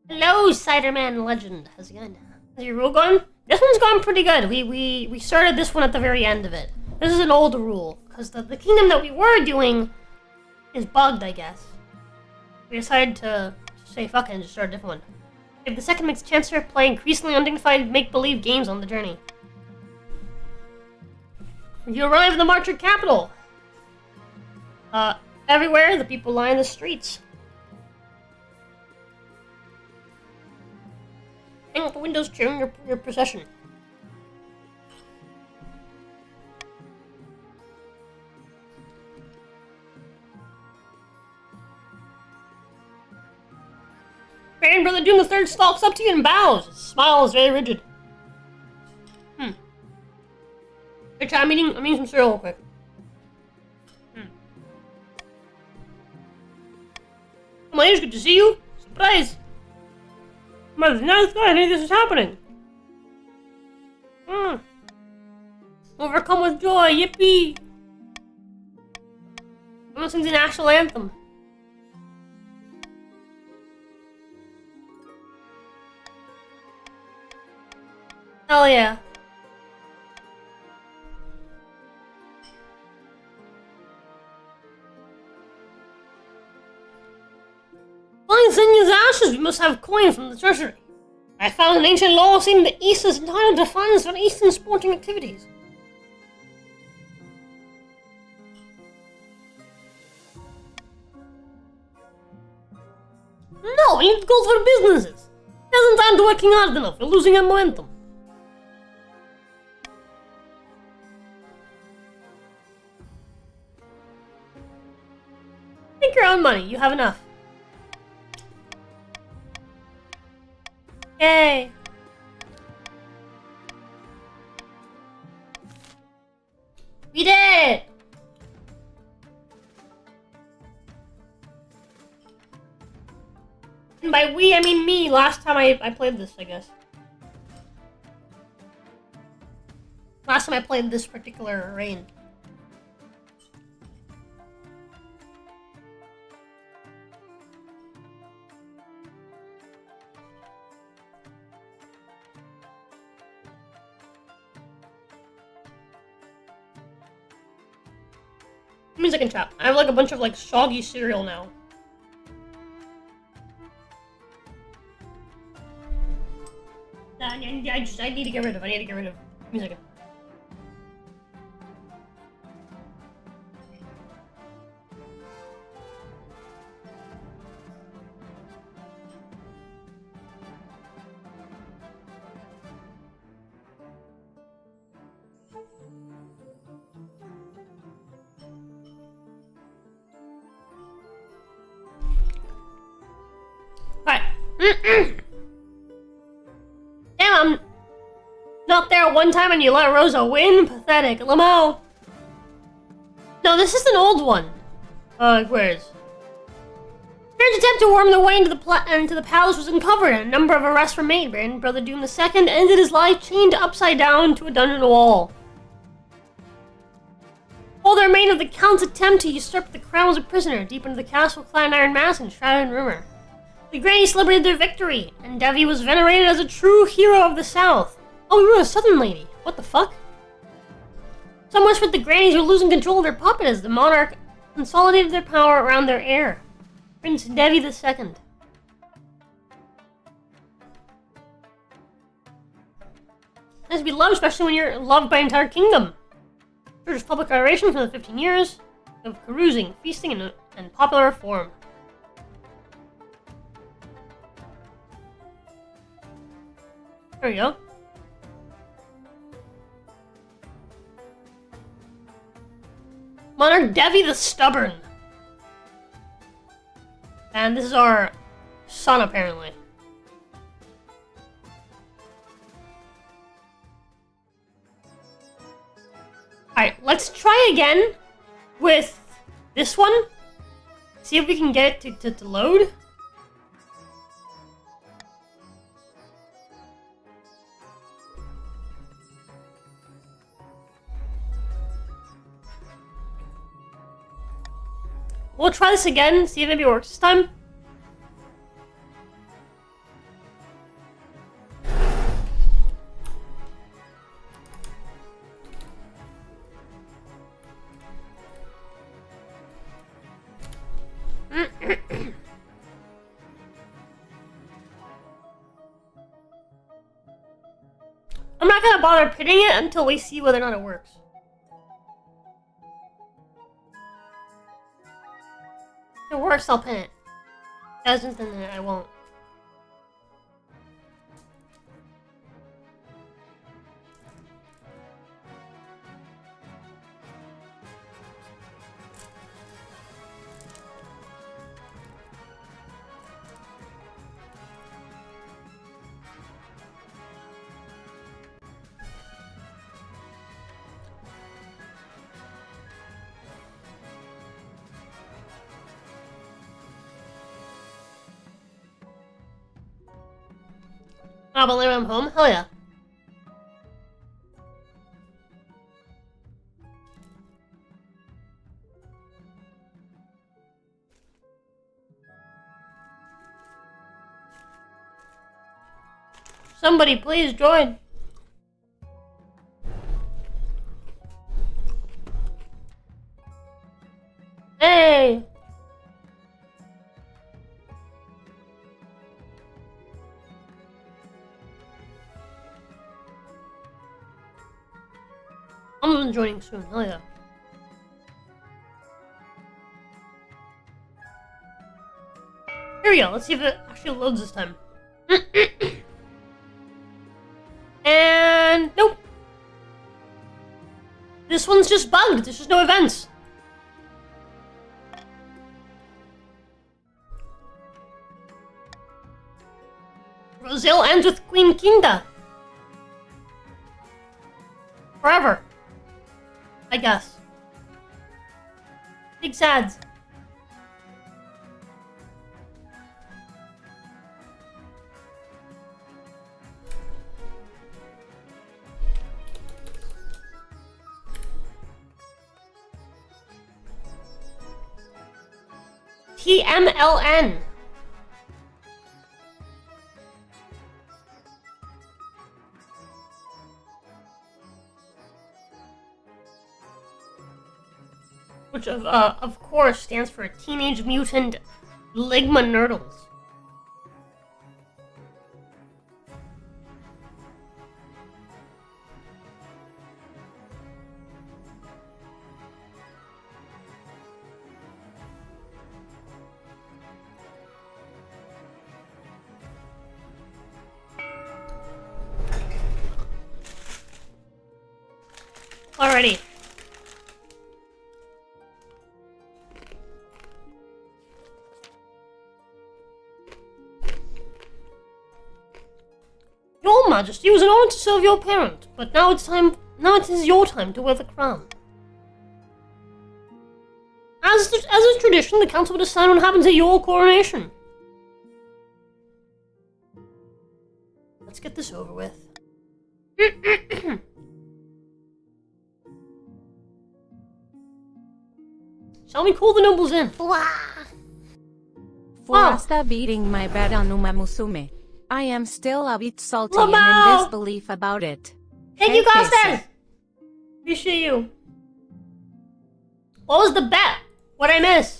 Hello, Ciderman Legend. How's it going? How's your rule going? This one's gone pretty good. We started this one at the very end of it. This is an old rule, because the kingdom that we were doing is bugged, I guess. We decided to say fuck it and just start a different one. If the second makes a chance to play increasingly undignified make-believe games on the journey. You arrive in the Marcher capital. Everywhere the people line the streets. Hang out the windows cheering your procession. Baron Brother Doom III stalks up to you and bows. His smile is very rigid. Good chat, I'm eating some cereal real quick. Oh my, it's good to see you. Surprise. Mother's nice guy, I knew this was happening. Overcome with joy, yippee. Someone sings the national anthem. Hell yeah. Find Zenya's ashes, we must have coin from the treasury. I found an ancient law saying the East is entitled to funds for Eastern sporting activities. No, we need gold for businesses. Doesn't sound working hard enough, we're losing our momentum. Make your own money, you have enough. Yay! We did it! And by we, I mean me, last time I played this, I guess. Last time I played this particular reign. Give me a second, chat. I have like a bunch of like soggy cereal now. I need to get rid of. Give me a second. Alright. Damn, I'm not there one time and you let Rosa win? Pathetic. Lamo. No, this is an old one. Where's? Baron's attempt to worm their way into the palace was uncovered and a number of arrests were made. Baron Brother Doom II ended his life chained upside down to a dungeon wall. All that remained of the Count's attempt to usurp the crown was a prisoner deep into the castle clad in iron mask and shrouded in rumor. The Grannies celebrated their victory, and Devi was venerated as a true hero of the South. Oh, we were a Southern lady. What the fuck? So much for the Grannies were losing control of their puppet as the monarch consolidated their power around their heir, Prince Devi II. Has to be loved, especially when you're loved by an entire kingdom. Church's public adoration for the 15 years of carousing, feasting, and popular reform. There we go. Monarch Devi the Stubborn. And this is our son, apparently. Alright, let's try again with this one. See if we can get it to load. We'll try this again, see if maybe it works this time. I'm not gonna bother pitting it until we see whether or not it works. If it works, I'll pin it. If it doesn't, then I won't. Oh, but later I'm home? Hell yeah. Somebody please join. Hey! I'm joining soon, hell yeah. Here we go, let's see if it actually loads this time. And nope. This one's just bugged, there's just no events. Brazil ends with Queen Kinda. Forever. I guess. Big sads. TMLN. Which of course stands for Teenage Mutant Ligma Nurdles. Alrighty. Your Majesty, it was an honor to serve your parent, but now it is your time to wear the crown. As is tradition, the council will decide what happens at your coronation. Let's get this over with. Shall we call the nobles in? For Asta beating my bed on Uma Musume. I am still a bit salty and in disbelief about it. Thank you, Costas! Appreciate you. What was the bet? What'd I miss?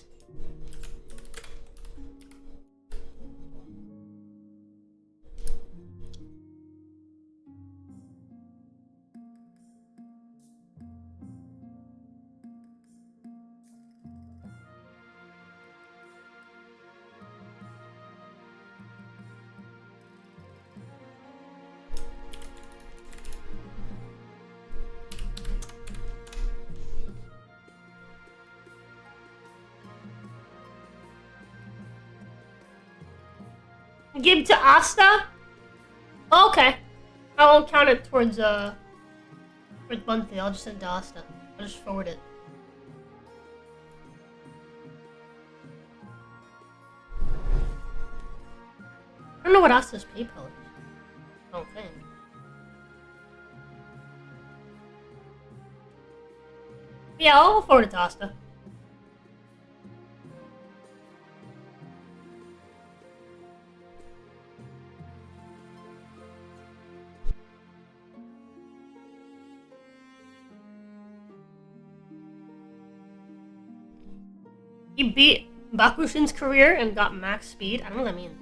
Give to Asta? Okay. I won't count it towards monthly, I'll just send to Asta. I'll just forward it. I don't know what Asta's PayPal is. I don't think. Yeah, I'll forward it to Asta. He beat Bakushin's career and got max speed. I don't know what that means.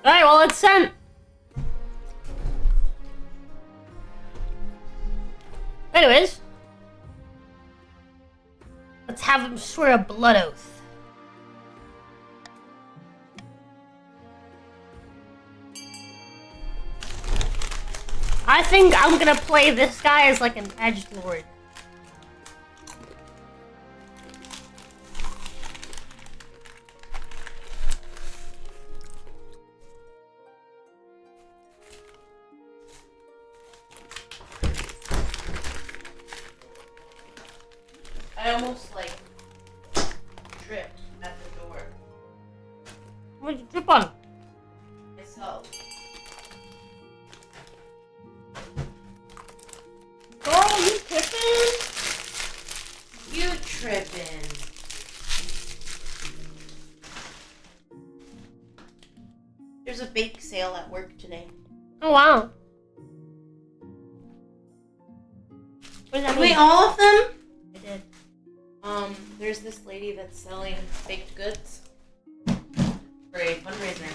Alright, well, it's sent. Anyways. Let's have him swear a blood oath. I think I'm gonna play this guy as like an edgelord. I almost like tripped at the door. What'd you trip on? Myself. Oh, you tripping? You tripping. There's a bake sale at work today. Oh wow. What does that mean? Wait, all of them? I did. There's this lady that's selling baked goods for a fundraiser.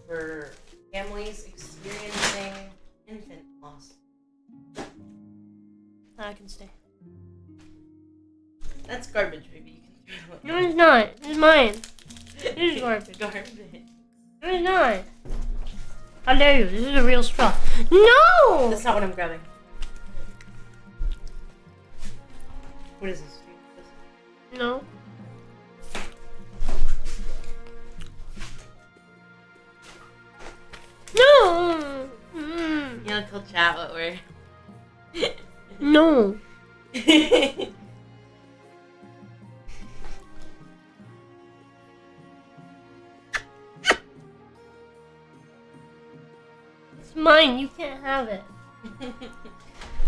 For families experiencing infant loss. I can stay. That's garbage, baby. You can throw it No, away. it's not. It's mine. It is garbage. Garbage. No, it's not. How dare you? This is a real straw. No! That's not what I'm grabbing. What is this? No. No! Mm. You know, tell chat what we're... No. It's mine. You can't have it.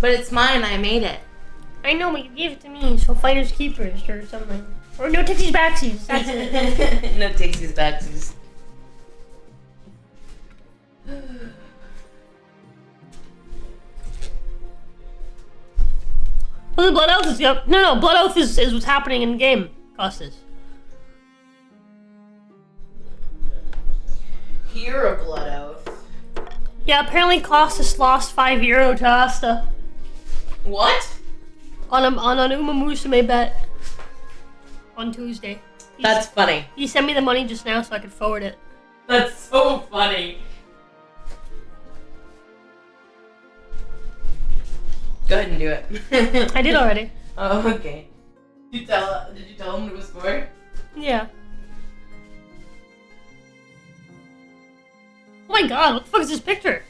But it's mine. I made it. I know, but you gave it to me, so fighters keepers or something. Or no takesies backsies. That's it. No takesies backsies. Well, the Blood Oath is... Yep. No, Blood Oath is what's happening in the game, Costas. You're a blood oath. Yeah, apparently Costas lost €5 to Asta. What? On an Uma Musume bet. On Tuesday. That's funny. He sent me the money just now so I could forward it. That's so funny. Go ahead and do it. I did already. Oh, okay. Did you tell him what it was for? Yeah. Oh my god, what the fuck is this picture?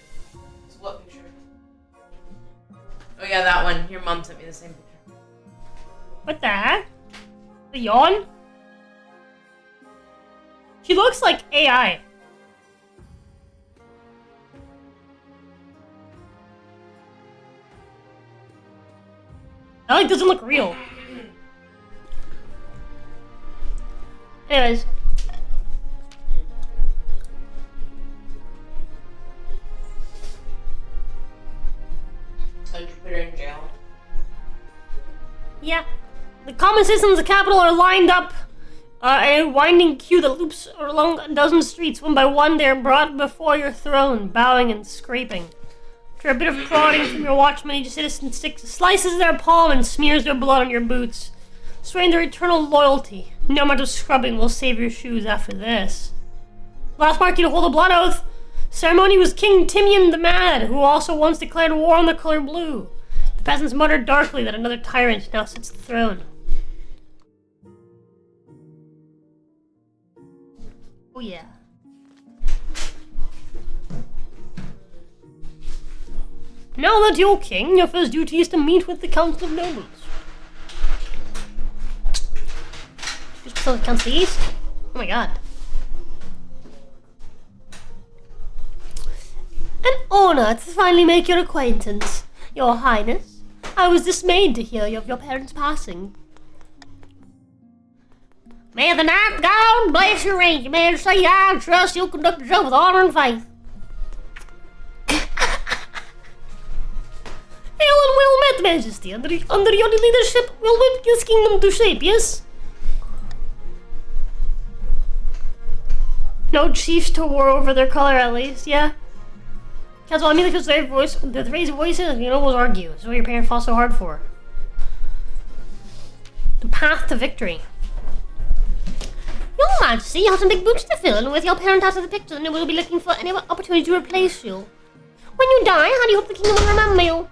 It's what picture? Oh yeah, that one. Your mom sent me the same picture. What the heck? The yawn? She looks like AI. That like doesn't look real. Anyways. Did you put her in jail? Yeah. The common citizens of the capital are lined up A winding queue that loops along a dozen streets. One by one, they are brought before your throne, bowing and scraping. After a bit of prodding from your watchman, each citizen slices their palm and smears their blood on your boots, swearing their eternal loyalty. No amount of scrubbing will save your shoes after this. Last mark you to hold a blood oath. Ceremony was King Timian the Mad, who also once declared war on the color blue. The peasants muttered darkly that another tyrant now sits the throne. Oh yeah. Now that you're king, your first duty is to meet with the Council of Nobles. Just so the Council East? Oh my god. An honor to finally make your acquaintance, Your Highness. I was dismayed to hear of your parents' passing. May the night God bless your reign. You may say I trust you'll conduct yourself with honor and faith. Hail and well met, Majesty. Under your leadership, we'll whip this kingdom to shape, yes? No chiefs to war over their color, at least, yeah? That's what I mean, because the raise voices, you know, will argue. That's what your parents fought so hard for. The path to victory. Your Majesty, you have some big boots to fill, and with your parent out of the picture, then we'll be looking for any opportunity to replace you. When you die, how do you hope the kingdom will remember you?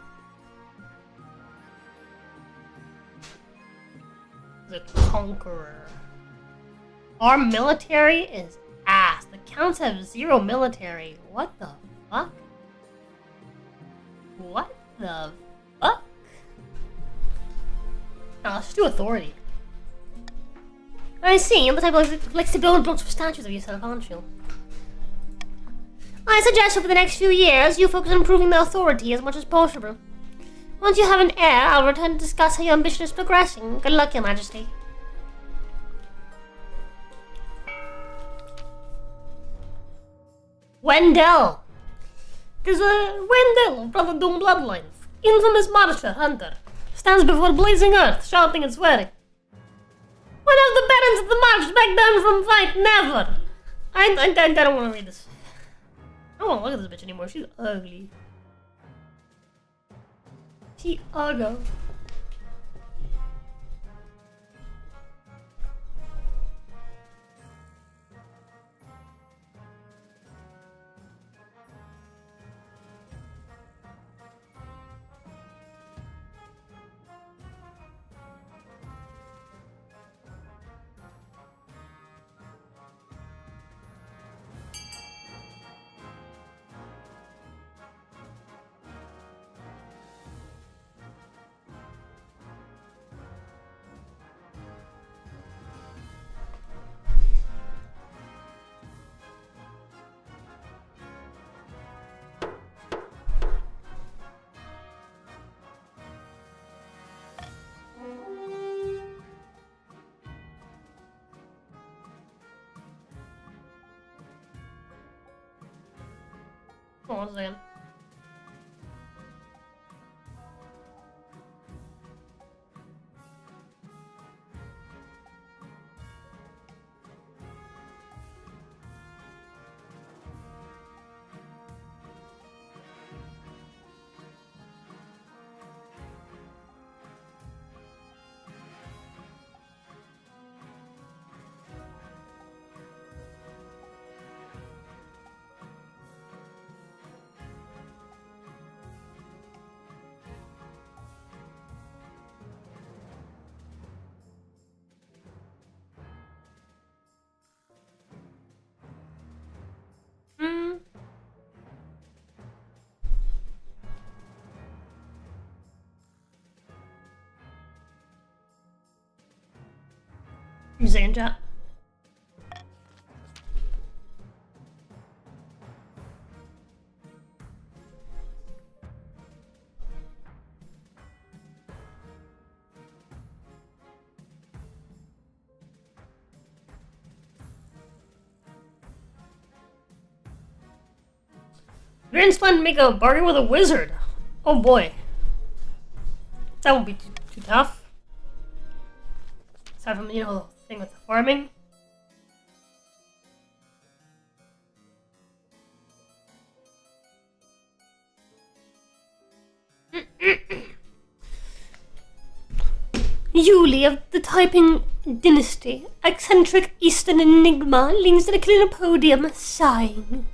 The Conqueror. Our military is ass. The Counts have 0 military. What the fuck? What the fuck? Now let's just do authority. I see, you're the type of likes to build blocks for statues of yourself, aren't you? I suggest over the next few years, you focus on improving the authority as much as possible. Once you have an heir, I'll return to discuss how your ambition is progressing. Good luck, Your Majesty. Wendell! There's a Wendell of Brother Doom bloodline, infamous marcher, hunter, stands before blazing earth, shouting and swearing. When have the barons of the march back down from fight? Never! I don't want to read this. I don't want to look at this bitch anymore. She's ugly. She ugly. Hold on a second. You saying chat? Grand's plan to make a bargain with a wizard. Oh boy. That won't be too tough. Aside from, you know, the thing with the farming. Yuli of the Taiping dynasty, eccentric Eastern enigma, leans to the clinical sighing.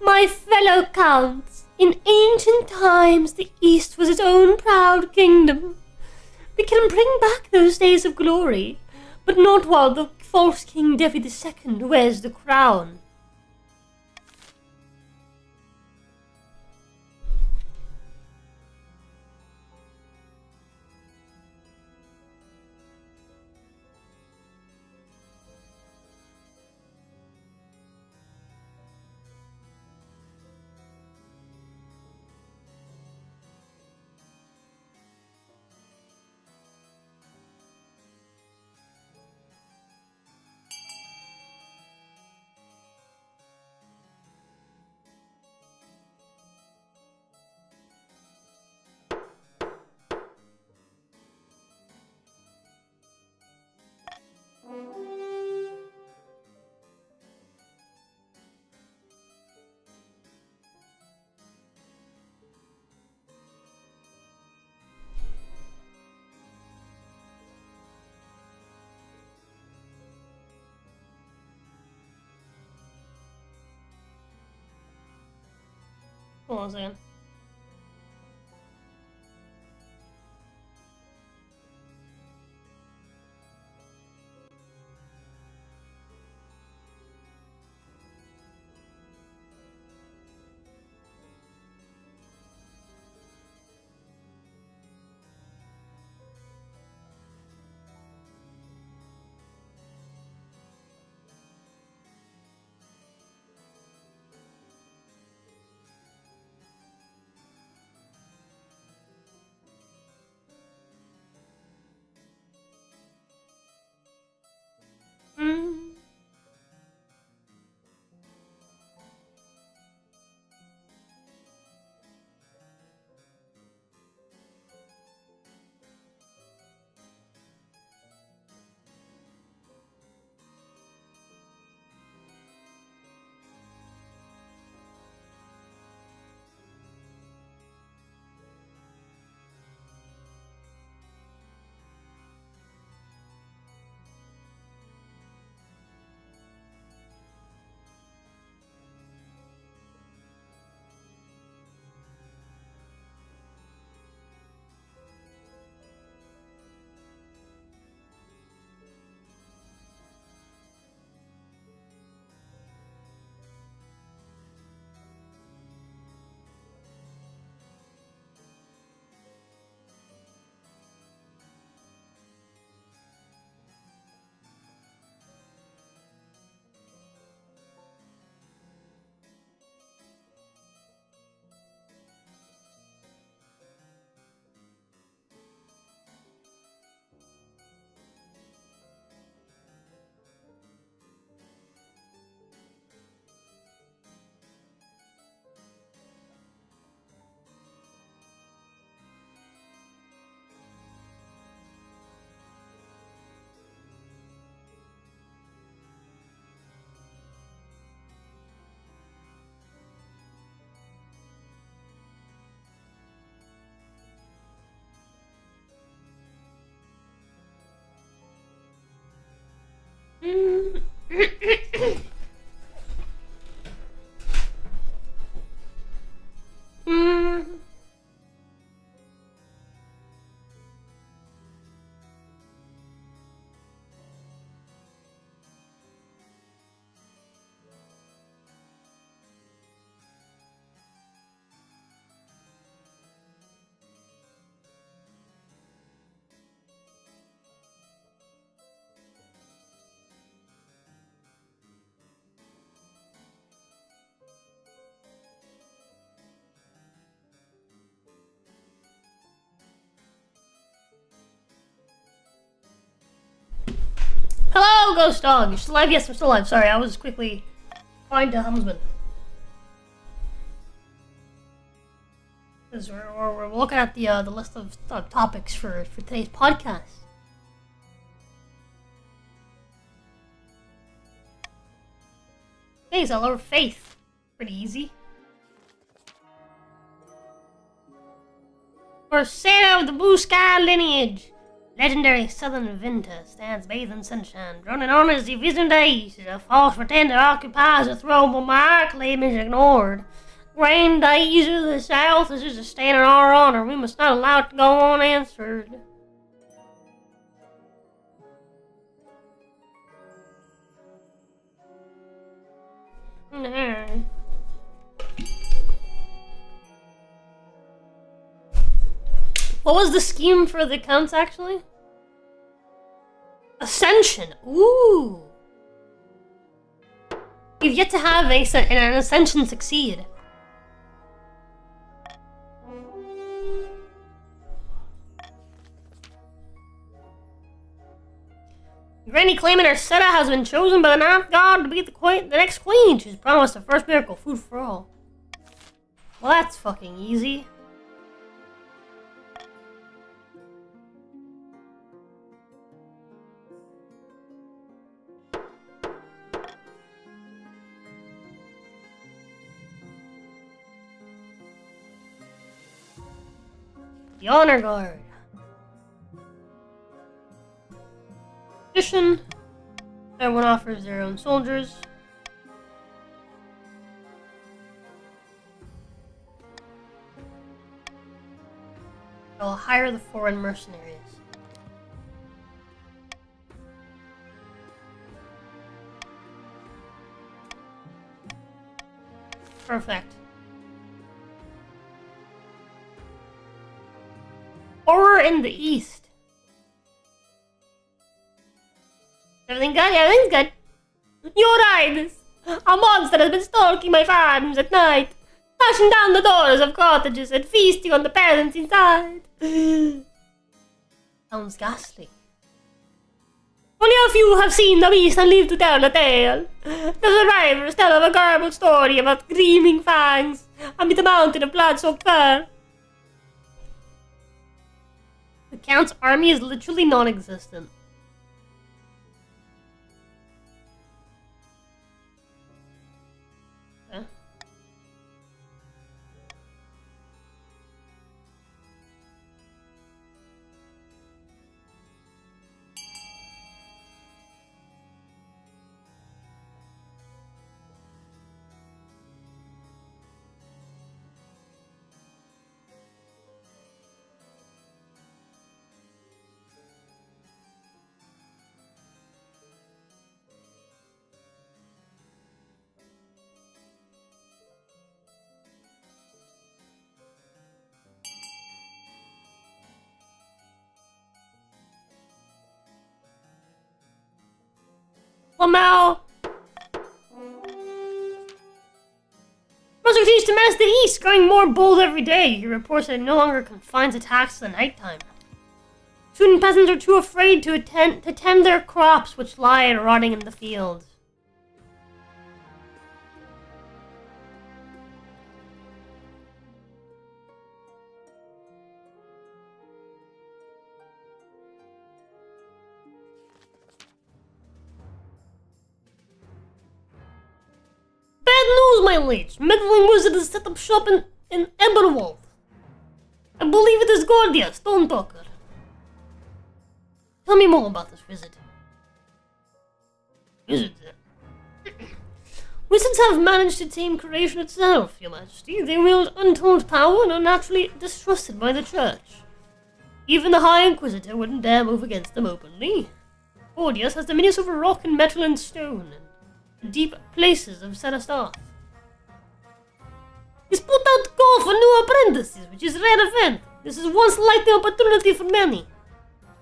My fellow counts, in ancient times the East was its own proud kingdom. We can bring back those days of glory, but not while the false King Devi II wears the crown. Hold on a second. Hello, Ghost Dog. You're still alive? Yes, I'm still alive. Sorry, I was quickly trying to helmsman. Because we're looking at the list of topics for today's podcast. Today's a lot of faith. Pretty easy. For Santa of the Blue Sky lineage, Legendary southern winter stands bathed in sunshine, droning on as the vision days. A false pretender occupies a throne, but my claim is ignored. Grand days of the south, this is a stand in our honor. We must not allow it to go unanswered. What was the scheme for the counts, actually? Ascension! Ooh! You've yet to have an ascension succeed. Granny claiming her Seta has been chosen by the Ninth God to be the next queen. She's promised the first miracle, food for all. Well, that's fucking easy. The Honor Guard. Tradition. Everyone offers their own soldiers. I will hire the foreign mercenaries. Perfect. Horror in the East. Everything good? Everything's good. Your Highness! A monster has been stalking my farms at night, smashing down the doors of cottages and feasting on the peasants inside. Sounds ghastly. Only a few have seen the beast and lived to tell the tale. The survivors tell of a garbled story about gleaming fangs amid a mountain of blood-soaked fur. The Count's army is literally non-existent. Okay. Lamau! Must teach to menace the East, growing more bold every day. He reports that it no longer confines attacks to the nighttime. Student peasants are too afraid to tend their crops, which lie rotting in the fields. Bad news, my liege. Meddling wizard has set up shop in Eberwald. I believe it is Gordia, Stone Talker. Tell me more about this visit. Wizards have managed to tame creation itself, Your Majesty. They wield untold power and are naturally distrusted by the Church. Even the High Inquisitor wouldn't dare move against them openly. Gordius has dominion over rock and metal and stone, and deep places of Celestarth. He's put out call for new apprentices, which is a rare event. This is one slight opportunity for many.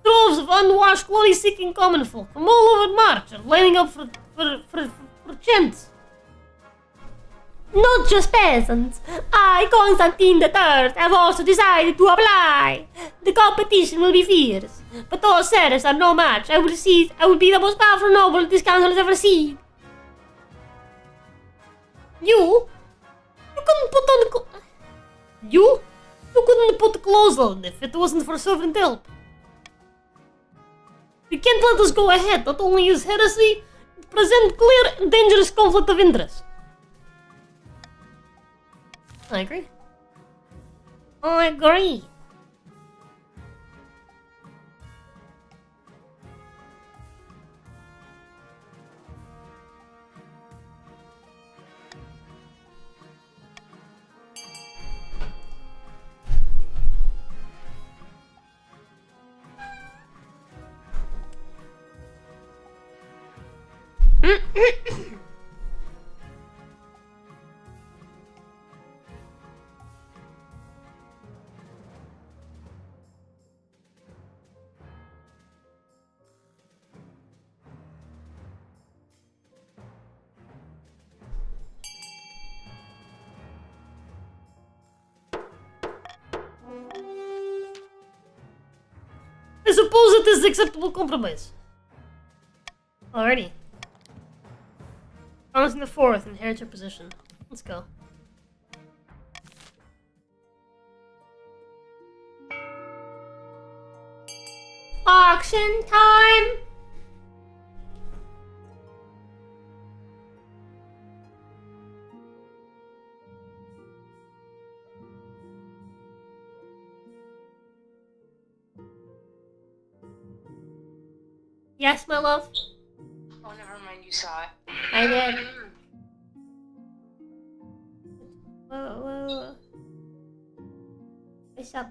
Droves of unwashed, glory-seeking common folk from all over March are lining up for chants. Not just peasants. I, Constantine III, have also decided to apply. The competition will be fierce, but those serfs are no match. I will be the most powerful noble this council has ever seen. You couldn't put on you couldn't put clothes on if it wasn't for servant help. You can't let us go ahead. Not only is heresy, it presents clear and dangerous conflict of interest. I agree. I agree. I suppose it is acceptable compromise. Alrighty. Promising the fourth, inherit your position. Let's go. Auction time! Yes, my love? Oh, never mind, you saw it. I did. Whoa. What's up?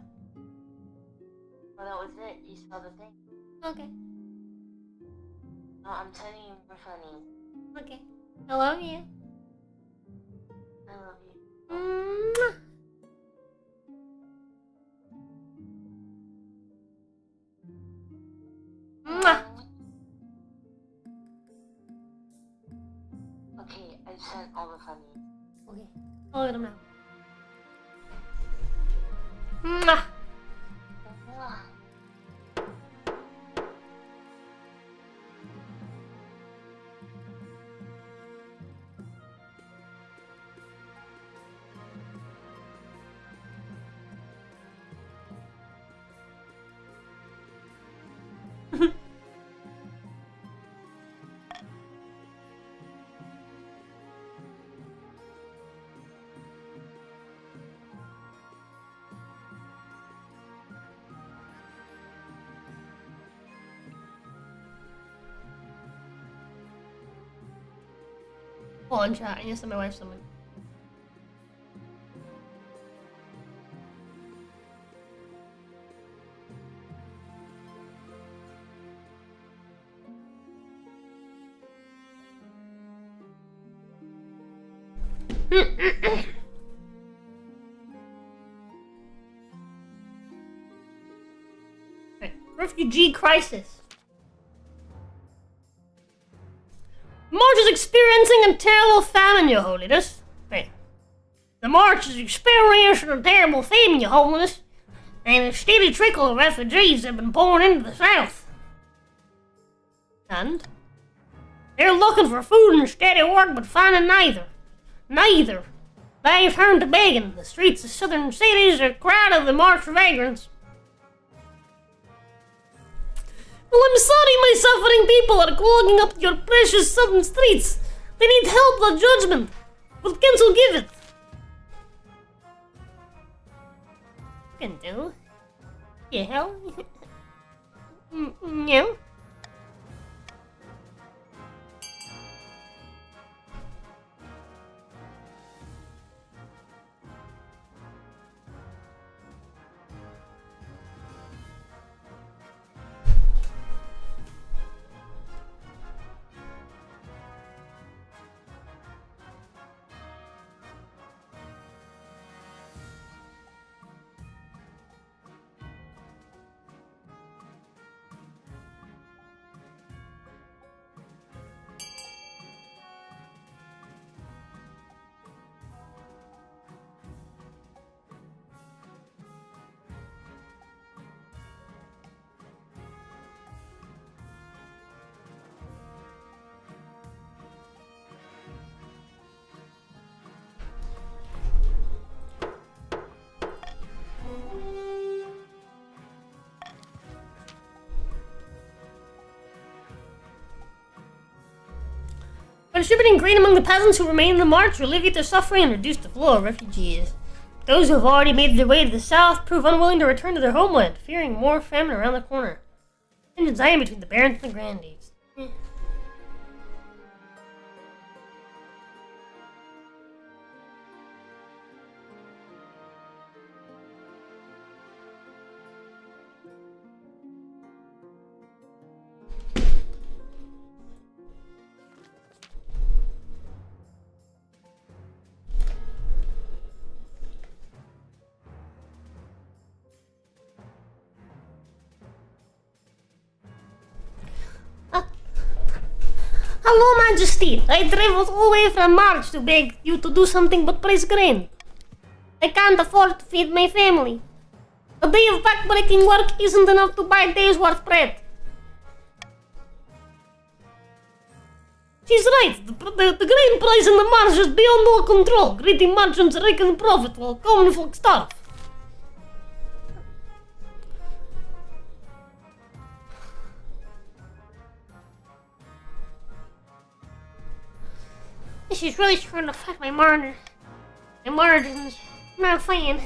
Well, that was it. You saw the thing. Okay. No, I'm telling you, you're funny. Okay. I love you. I love you. Mwah. Mwah. Okay, I sent all the funnies. Okay. I'll let him know. Mwah. Hold on, chat. I need to send my wife something. Right. Refugee crisis. March is experiencing a terrible famine, Your Holiness. Right. The March is experiencing a terrible famine, Your Holiness, and a steady trickle of refugees have been pouring into the south. And they're looking for food and steady work, but finding neither. Neither. They've turned to begging. The streets of southern cities are crowded with March vagrants. Well, I'm sorry, my suffering people are clogging up your precious southern streets. They need help or judgment. What can you give it? Can do. Yeah. Yeah. By distributing grain among the peasants who remain in the march, to alleviate their suffering and reduce the flow of refugees. Those who have already made their way to the south prove unwilling to return to their homeland, fearing more famine around the corner. Tensions high between the barons and the grandees. Hello, Majesty. I traveled all the way from Mars to beg you to do something but praise grain. I can't afford to feed my family. A day of backbreaking work isn't enough to buy a day's worth bread. She's right. The grain price in the Mars is beyond all control. Greedy merchants raking profit while common folk starve. This is really starting to affect my margins. I'm not fine.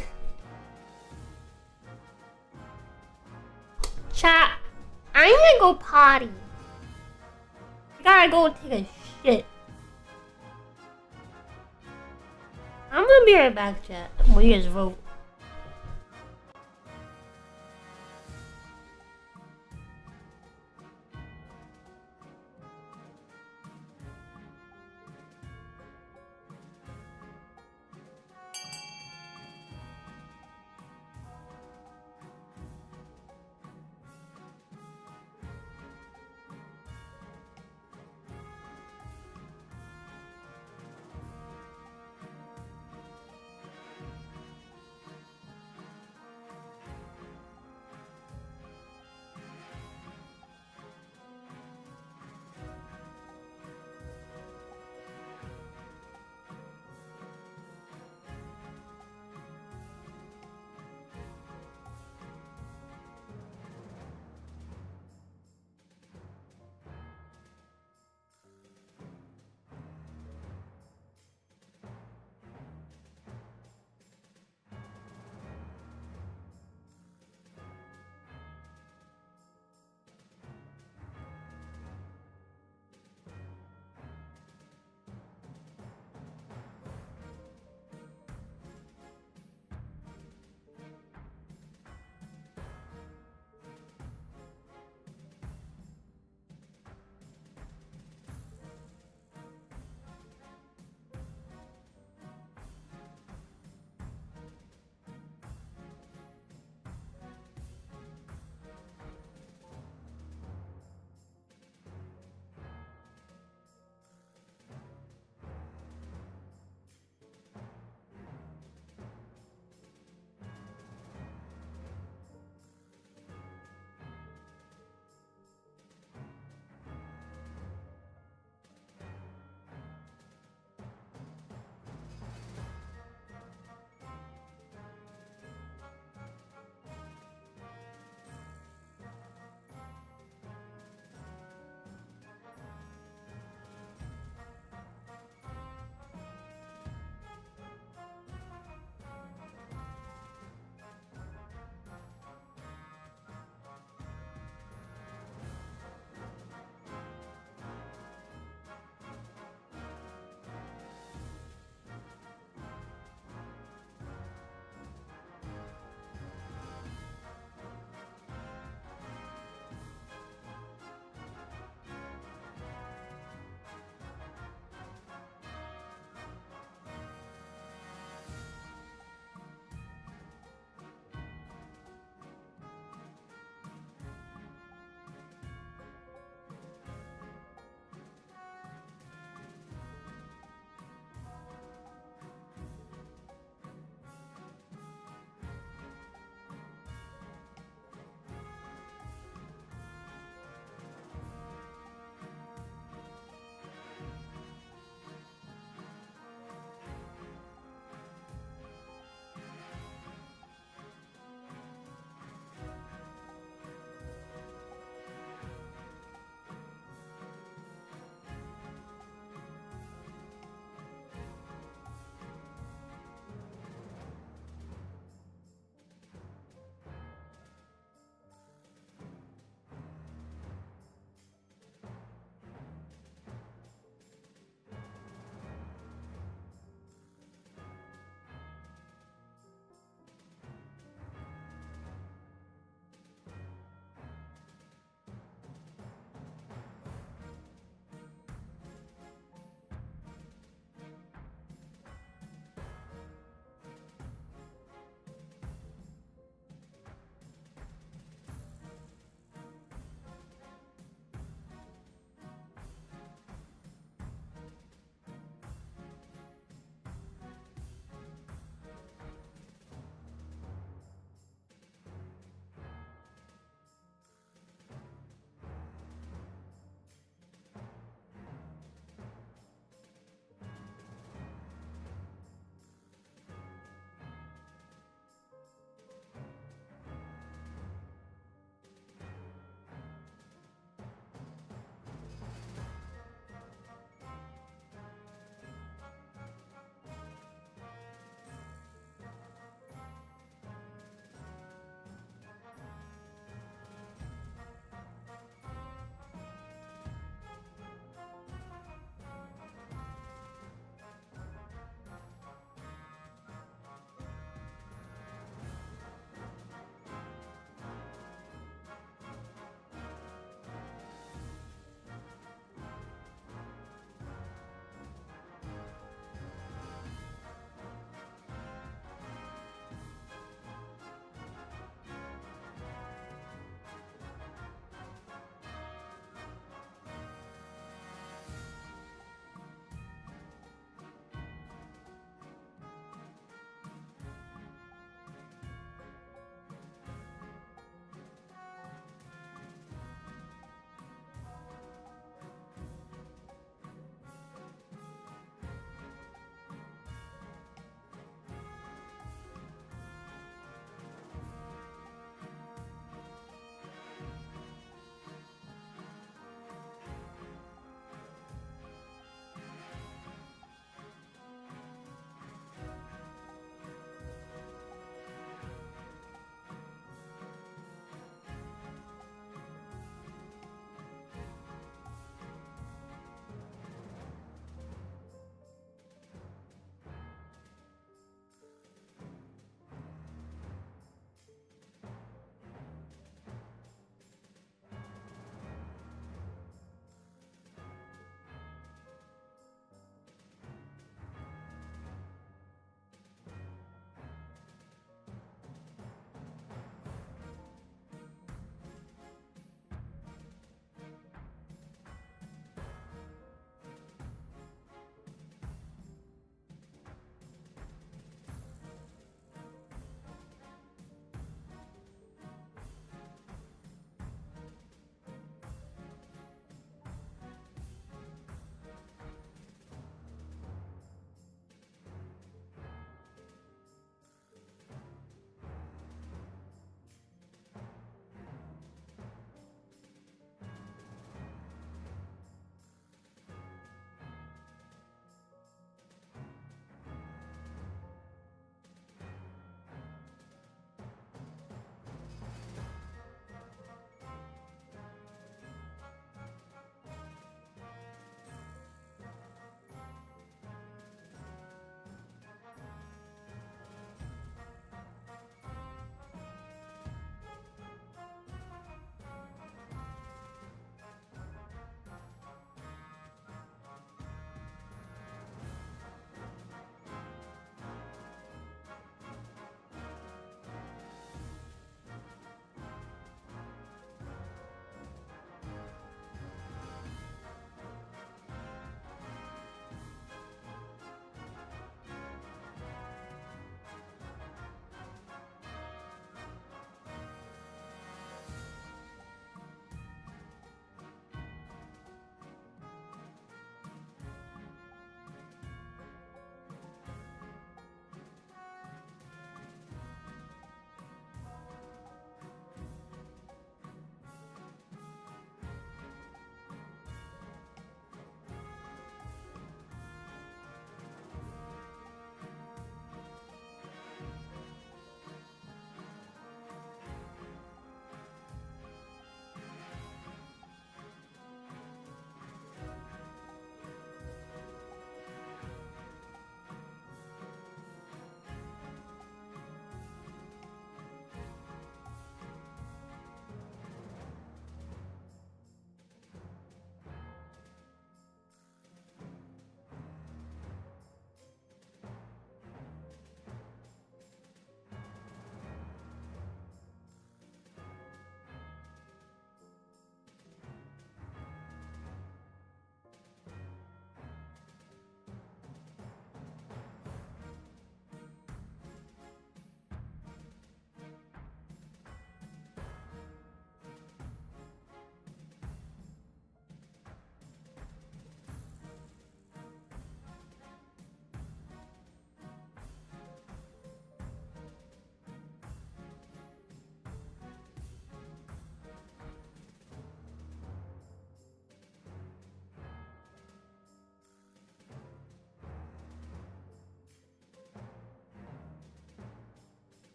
Chat, I'm gonna go potty. I gotta go take a shit. I'm gonna be right back, chat. When you guys vote.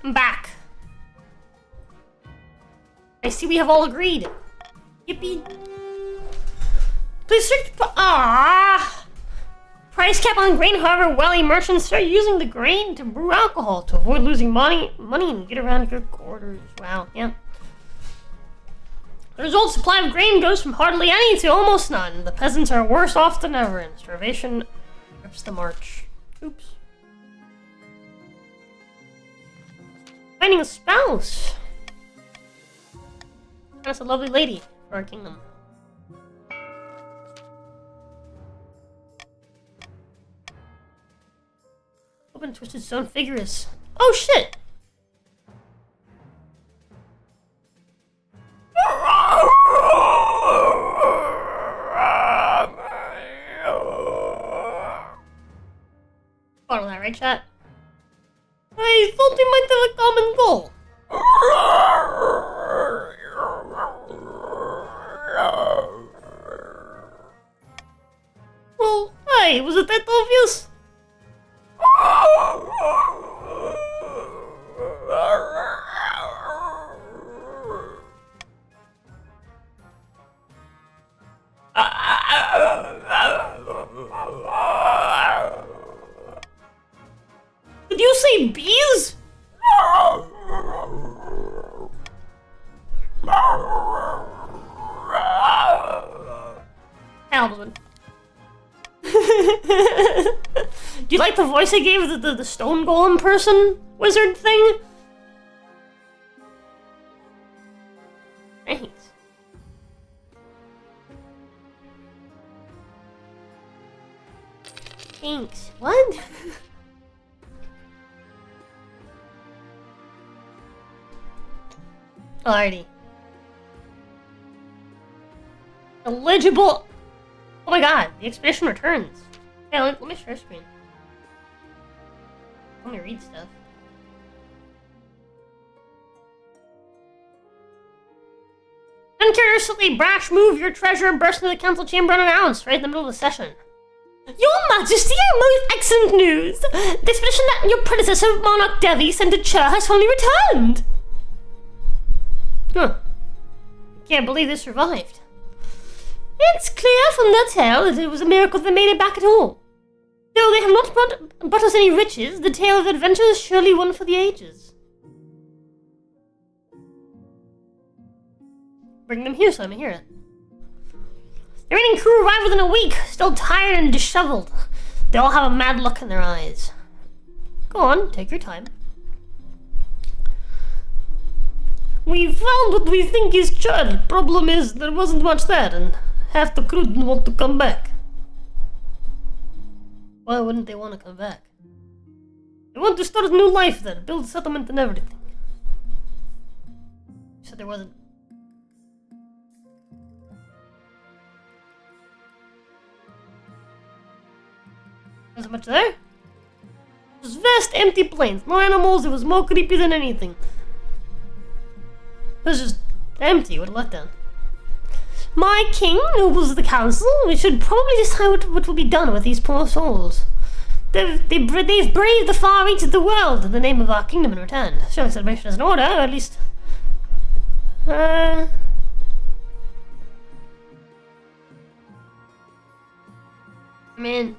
I'm back. I see we have all agreed. Yippee. Please strict. Price cap on grain, however, wealthy merchants start using the grain to brew alcohol to avoid losing money and get around your quarters. Wow, yeah. The result supply of grain goes from hardly any to almost none. The peasants are worse off than ever, and starvation grips the march. Oops. Finding a spouse. That's a lovely lady for our kingdom. Open twisted stone figures. Oh shit! Follow that, right, chat? I thought we might have a common goal. Well, hey, was it that obvious? Did you say bees? Alvin. Do you like the voice I gave the stone golem person wizard thing? Thanks. Thanks. What? Alrighty. Eligible. Oh my god, the expedition returns. Hey, let me share screen. Let me read stuff. Uncuriously brash move, your treasurer burst into the council chamber unannounced, right in the middle of the session. Your Majesty, most excellent news! The expedition that your predecessor, Monarch Devi, sent to Chur has finally returned! Huh. I can't believe they survived. It's clear from their tale that it was a miracle they made it back at all. Though they have not brought us any riches, the tale of adventure is surely one for the ages. Bring them here so I may hear it. The remaining crew arrived within a week, still tired and disheveled. They all have a mad look in their eyes. Go on, take your time. We found what we think is Chud. Problem is, there wasn't much there, and half the crew didn't want to come back. Why wouldn't they want to come back? They want to start a new life there, build a settlement and everything. You said there wasn't. Wasn't much there? It was vast empty plains, no animals, it was more creepy than anything. It was just empty, what a letdown. My king, nobles of the council, we should probably decide what will be done with these poor souls. They've braved the far reaches of the world in the name of our kingdom and returned. Showing celebration as an order, or at least... I mean...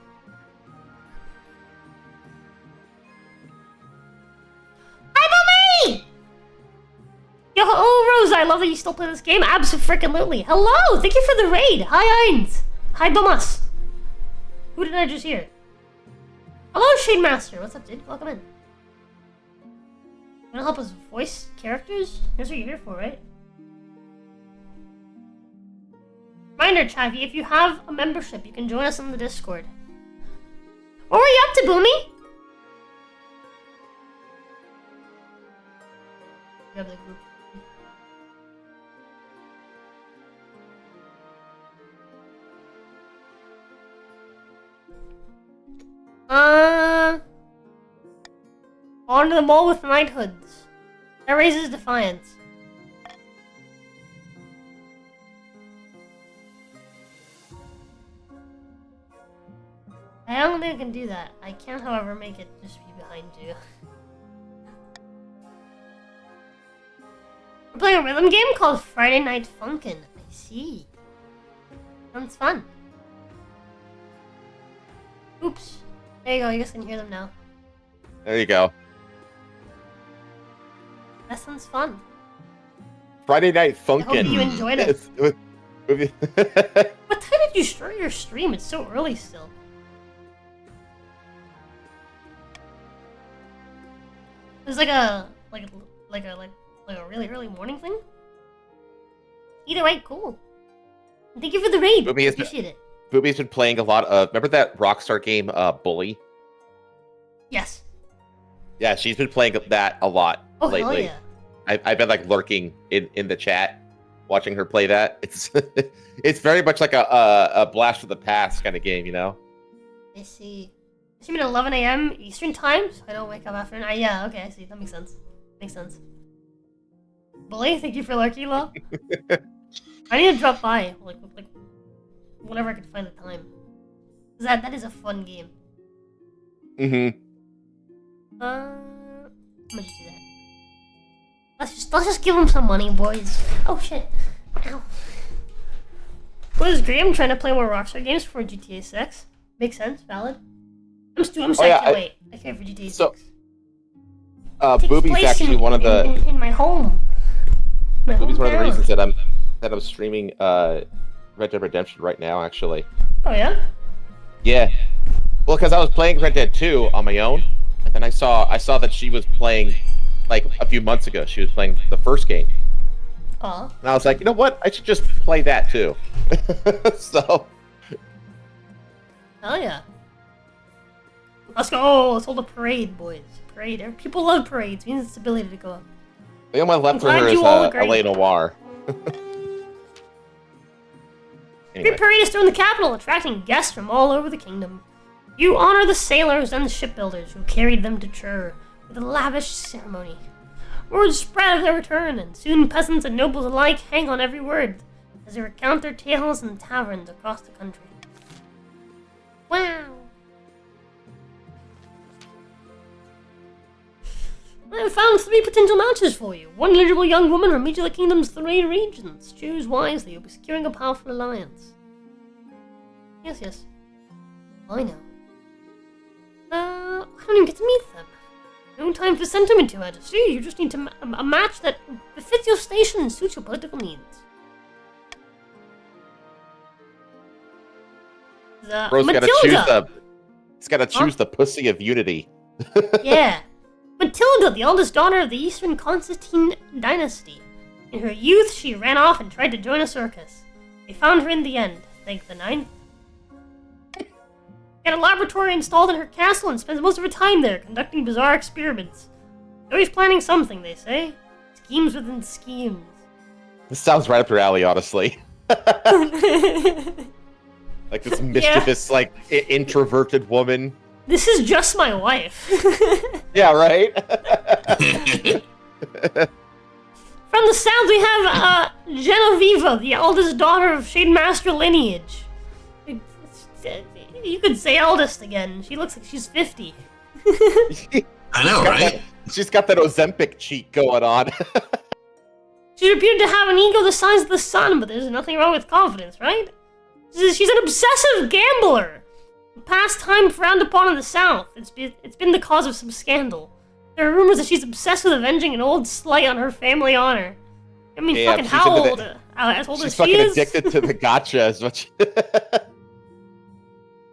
Yo, oh, Rose, I love that you still play this game. Abso-freaking-lutely. Hello, thank you for the raid. Hi, Eins. Hi, Domas. Who did I just hear? Hello, Shade Master. What's up, dude? Welcome in. Wanna help us voice characters? That's what you're here for, right? Reminder, Chavi, if you have a membership, you can join us on the Discord. What were you up to, Boomy? You have the group. On to the mall with knighthoods. That raises defiance. I don't think I can do that. I can, however, make it just be behind you. We're playing a rhythm game called Friday Night Funkin'. I see. Sounds fun. Oops. There you go, you guys can hear them now. There you go. That sounds fun. Friday Night I hope Funkin'. you enjoyed it. What time did you start your stream? It's so early still. It's like a really early morning thing. Either way, cool. Thank you for the raid. Booby has Appreciate it. Booby's been playing a lot of. Remember that Rockstar game, Bully? Yes. Yeah, she's been playing that a lot Oh lately. hell yeah. I've been like lurking in the chat, watching her play that. It's it's very much like a blast from the past kind of game, you know. I see. I stream at 11 a.m. Eastern time, so I don't wake up after. Yeah, okay, I see. That makes sense. Makes sense. Bully, thank you for lurking, lol. I need to drop by, like whenever I can find the time. Cause that is a fun game. Mm-hmm. I'm gonna just do that. Let's just give him some money, boys. Oh shit! Ow. What is Graham trying to play more Rockstar games for GTA 6? Makes sense, valid. I'm psyched. Wait, I can't for GTA 6. So, Takes Booby's place actually one of the. in my home. Booby's one of the hometown. reasons that I'm streaming Red Dead Redemption right now. Actually. Oh yeah. Yeah. Well, because I was playing Red Dead 2 on my own, and then I saw that she was playing, like a few months ago. She was playing the first game, Aw. and I was like, you know what? I should just play that too. So. Hell yeah. Let's go. Let's hold a parade, boys. Parade. People love parades. It means its ability to go up. The only one left for I'm her glad is you all agree. LA Noire. Anyway. Great parade is through in the capital, attracting guests from all over the kingdom. You honor the sailors and the shipbuilders who carried them to Chur with a lavish ceremony. Word spread of their return, and soon peasants and nobles alike hang on every word as they recount their tales in taverns across the country. Wow! I have found 3 potential matches for you. One eligible young woman from each of the kingdom's 3 regions. Choose wisely, you'll be securing a powerful alliance. Yes. I know. I don't even get to meet them. No time for sentiment, Your Majesty. You just need to a match that befits your station and suits your political needs. Bro's Matilda! He's gotta choose the pussy of unity. Yeah. Matilda, the eldest daughter of the Eastern Constantine dynasty. In her youth, she ran off and tried to join a circus. They found her in the end, thank the Nine. She had a laboratory installed in her castle and spends most of her time there, conducting bizarre experiments. Always planning something, they say. Schemes within schemes. This sounds right up your alley, honestly. Like this mischievous, like introverted woman. This is just my wife. Yeah, right? From the south, we have Genevieve, the eldest daughter of Shademaster lineage. You could say eldest again. She looks like she's 50. I know, right? She's got that Ozempic cheek going on. She appeared to have an ego the size of the sun, but there's nothing wrong with confidence, right? She's an obsessive gambler. A pastime frowned upon in the South. It's been the cause of some scandal. There are rumors that she's obsessed with avenging an old slight on her family honor. I mean, Yeah, fucking she's how into old? As old She's as she fucking is? addicted to the gotcha as much.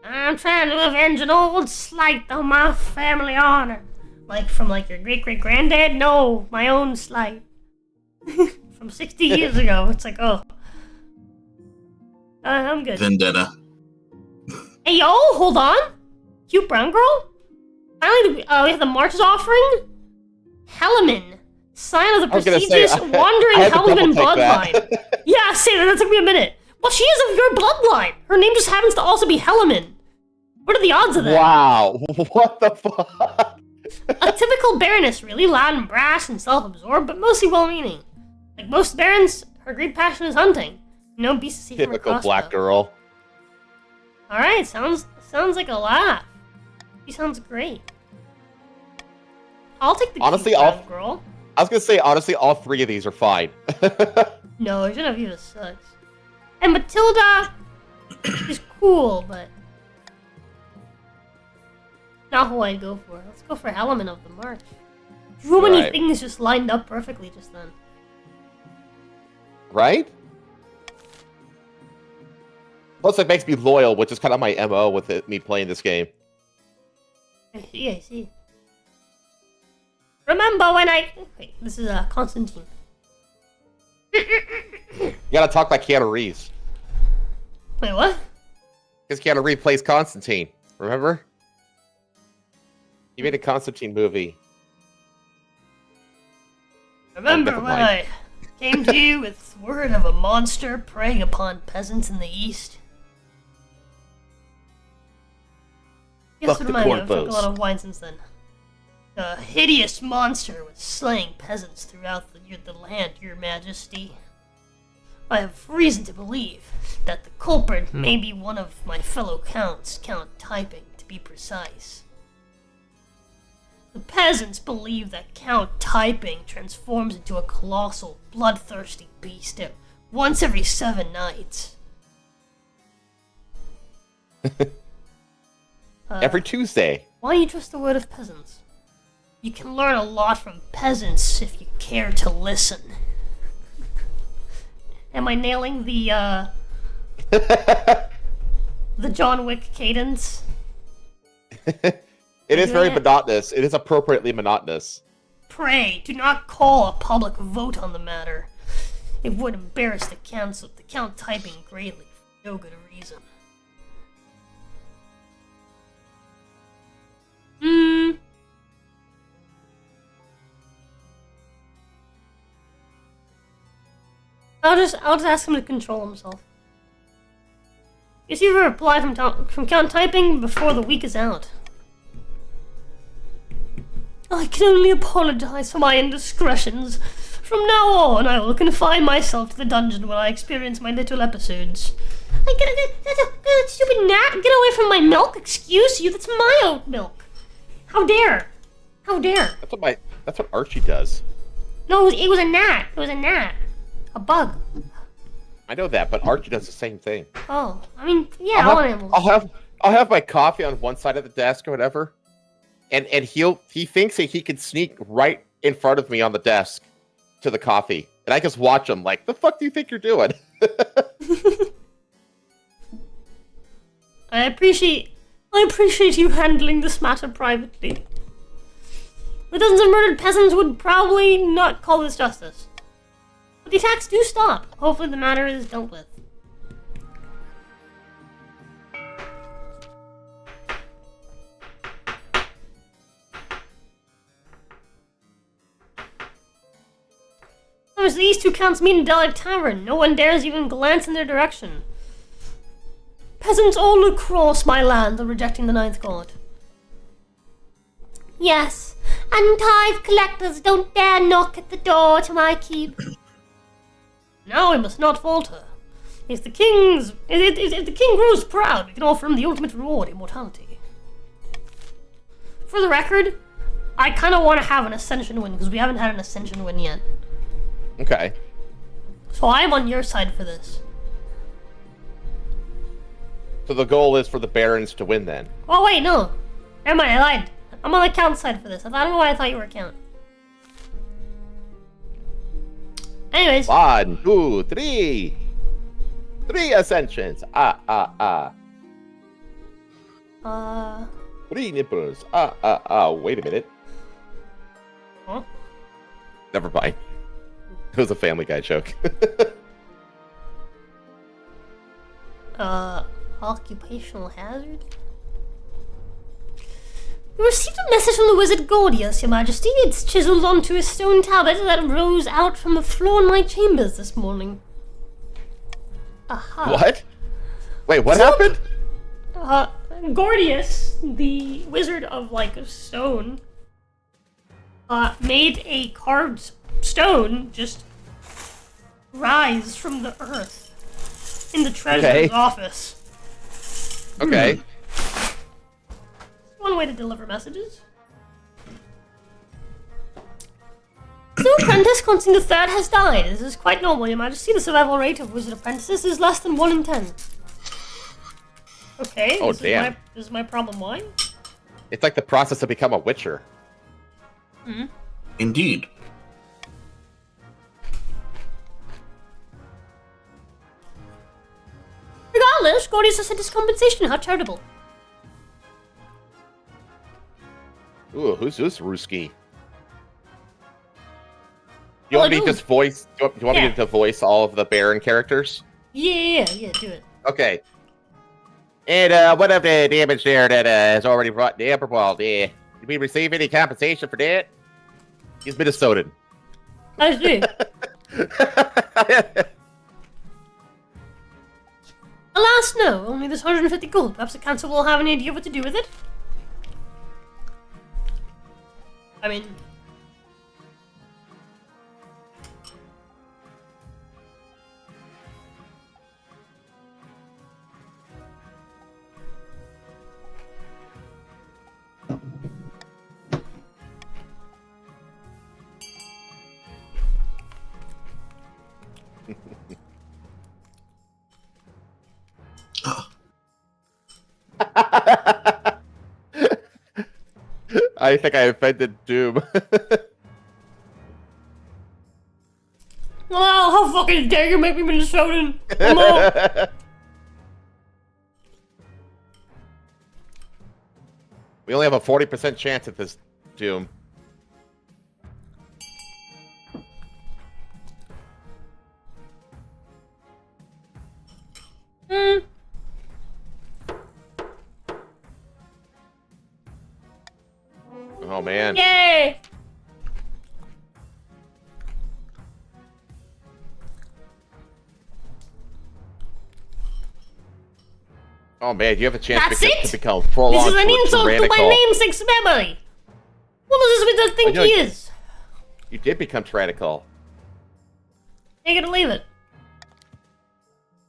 I'm trying to avenge an old slight on my family honor. Like from your great-great-granddad? No, my own slight. From 60 years ago. It's like, oh. I'm good. Vendetta. Hey, yo, hold on. Cute brown girl? Finally, we have the March's offering. Helaman. Sign of the prestigious Wandering Helmsman bloodline. Yeah, say that took me a minute. Well, she is of your bloodline. Her name just happens to also be Helaman. What are the odds of that? Wow, what the fuck? A typical baroness, really loud and brash and self-absorbed, but mostly well-meaning. Like most barons, her great passion is hunting. No beast to see from her Typical crossbow. black girl. Alright, sounds like a laugh. She sounds great. I'll take the Honestly, cute brown girl. I was gonna say, honestly, all 3 of these are fine. No, Genevieve sucks. And Matilda is cool, but not who I'd go for. Let's go for Element of the March. Too many Right. things just lined up perfectly just then. Right? Plus, it makes me loyal, which is kind of my MO with me playing this game. I see. Remember when I... Wait, this is Constantine. You gotta talk like Keanu Reeves. Wait, what? Because Keanu Reeves plays Constantine. Remember? He made a Constantine movie. Remember never when mind. I came to you with word of a monster preying upon peasants in the east? Yes, Fuck the remind me, I've drunk a cornflows. lot of wine since then. A hideous monster was slaying peasants throughout the land, your majesty. I have reason to believe that the culprit may be one of my fellow counts, Count Typing, to be precise. The peasants believe that Count Typing transforms into a colossal, bloodthirsty beast once every 7 nights. Every Tuesday. Why you trust the word of peasants? You can learn a lot from peasants if you care to listen. Am I nailing the John Wick cadence? It is doing very it? monotonous. It is appropriately monotonous. Pray, do not call a public vote on the matter. It would embarrass the Count Typing greatly for no good reason. I'll just ask him to control himself. Receive a reply from Count Typing before the week is out. I can only apologize for my indiscretions. From now on, I will confine myself to the dungeon where I experience my little episodes. That's stupid gnat! Get away from my milk! Excuse you, that's my oat milk! How dare! How dare! That's what Archie does. No, it was a gnat! It was a gnat! A bug. I know that, but Archie does the same thing. Oh, I mean, yeah, all animals. I'll have my coffee on one side of the desk or whatever, and he thinks that he can sneak right in front of me on the desk to the coffee, and I just watch him like, the fuck do you think you're doing? I appreciate you handling this matter privately. The dozens of murdered peasants would probably not call this justice. But the attacks do stop. Hopefully the matter is dealt with. As these 2 counts meet in Delic Tavern, no one dares even glance in their direction. Peasants all across my land are rejecting the 9th god. Yes, and tithe collectors don't dare knock at the door to my keep. Now we must not falter. If the king grows proud, we can offer him the ultimate reward, immortality. For the record, I kind of want to have an Ascension win, because we haven't had an Ascension win yet. Okay. So I'm on your side for this. So the goal is for the Barons to win then. Oh wait, no. Never mind, I lied. I'm on the Count side for this. I don't know why I thought you were a Count. Anyways. 1, 2, 3. 3 ascensions. 3 nipples. Wait a minute. Huh? Never mind. It was a Family Guy joke. Occupational hazard? We received a message from the wizard Gordius, your majesty. It's chiseled onto a stone tablet that rose out from the floor in my chambers this morning. Aha. What? Wait, what happened? Gordius, the wizard of, stone, made a carved stone just rise from the earth in the treasurer's office. Okay. One way to deliver messages. So apprentice, Constantine the Third, has died. This is quite normal, Your Majesty. The survival rate of wizard apprentices is less than 1 in 10. Okay. Oh, damn. This is my problem. Why? It's like the process to become a witcher. Hmm. Indeed. Regardless, Gordius has sent his compensation. How charitable. Ooh, who's this Ruski? You Well, want me I to do. just voice? Do you want me to voice all of the Baron characters? Yeah, do it. Okay. And what of the damage there that has already brought the upper wall? Did we receive any compensation for that? He's Minnesotan. I see. Alas, no. Only this 150 gold. Perhaps the council will have any idea what to do with it. I mean... I think I offended Doom. Wow, how fucking dare you make me Minnesotan? Come on. We only have a 40% chance at this, Doom. Oh man. Yay! Oh man, you have a chance That's to it? become full This on is an insult to my tyrannical. namesake's memory! What does this wizard think know he you- is? You did become tyrannical. Take it or leave it.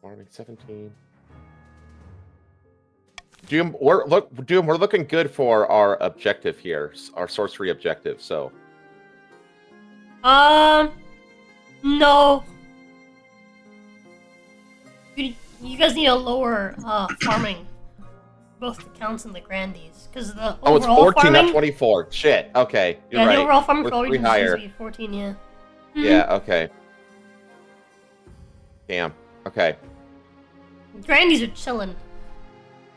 Farming 17. Doom, we're looking good for our objective here, our sorcery objective. So, No. You guys need a lower farming, both the counts and the grandees, because the oh, it's overall 14, farming. not 24. Shit. Okay, you're Yeah, right. the overall farming We're for all three regions higher. needs to be 14. Yeah. Yeah. Okay. Damn. Okay. Grandees are chilling.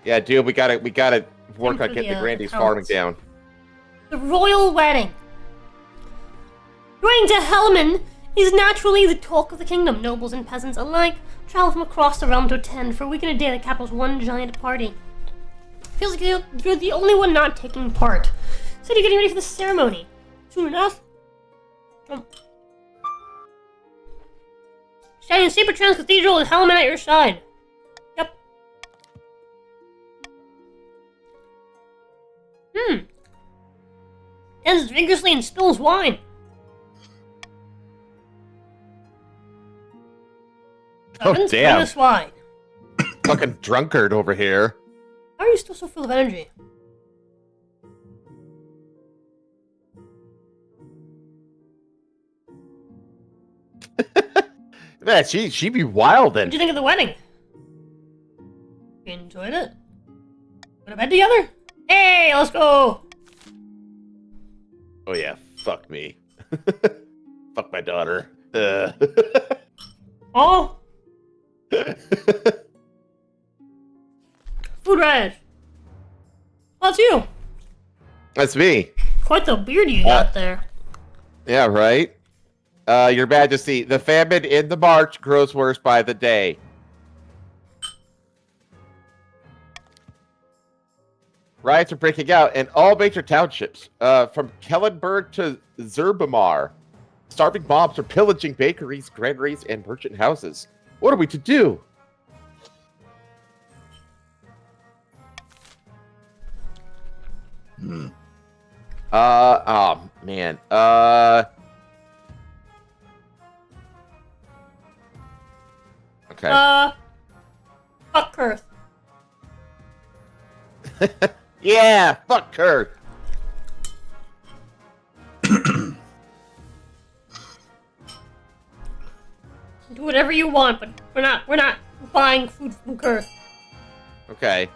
Yeah, dude, we gotta work for on getting the, the grandees counts. farming down. The royal wedding. Going to Hellman is naturally the talk of the kingdom. Nobles and peasants alike travel from across the realm to attend. For a week and a day, the capital's one giant party. Feels like you're the only one not taking part. So you're getting ready for the ceremony. Soon enough. Standing in Saber Trans Cathedral with Hellman at your side. Yep. Dances vigorously and spills wine. Oh, Heavens, damn. bring us wine. Fucking drunkard over here. How are you still so full of energy? Man, she be wildin'. What'd you think of the wedding? You enjoyed it? Go to bed together? Hey, let's go! Oh yeah, fuck me. Fuck my daughter. Oh! Food rash. Well, that's you. That's me. Quite the beard you got there. Yeah, right? Your Majesty, the famine in the march grows worse by the day. Riots are breaking out in all major townships, from Kellenberg to Zerbamar. Starving mobs are pillaging bakeries, granaries, and merchant houses. What are we to do? Oh, man. Okay. Fuck Kurth. Yeah, fuck her. do whatever you want, but we're not buying food from Kurth. Okay.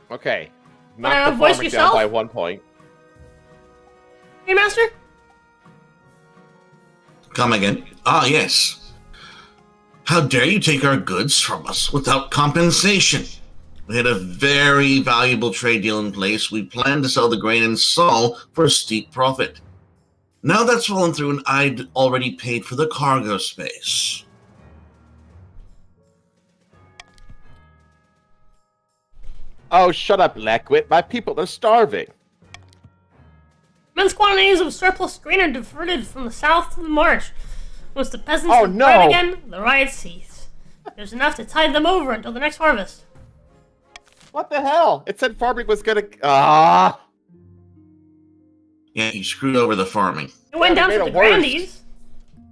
Okay. Knock the voice farming yourself? down by 1 point. Hey, Master? Come again. Ah, yes. How dare you take our goods from us without compensation? We had a very valuable trade deal in place. We planned to sell the grain in Sol for a steep profit. Now that's fallen through and I'd already paid for the cargo space. Oh, shut up, Lackwit. My people are starving. Immense quantities of surplus grain are diverted from the south to the march. Once the peasants Oh, can no. thrive again, the riot cease. There's enough to tide them over until the next harvest. What the hell? It said farming was gonna... Ah! Yeah, you screwed over the farming. It went Yeah, down they for made the it worse. grandees.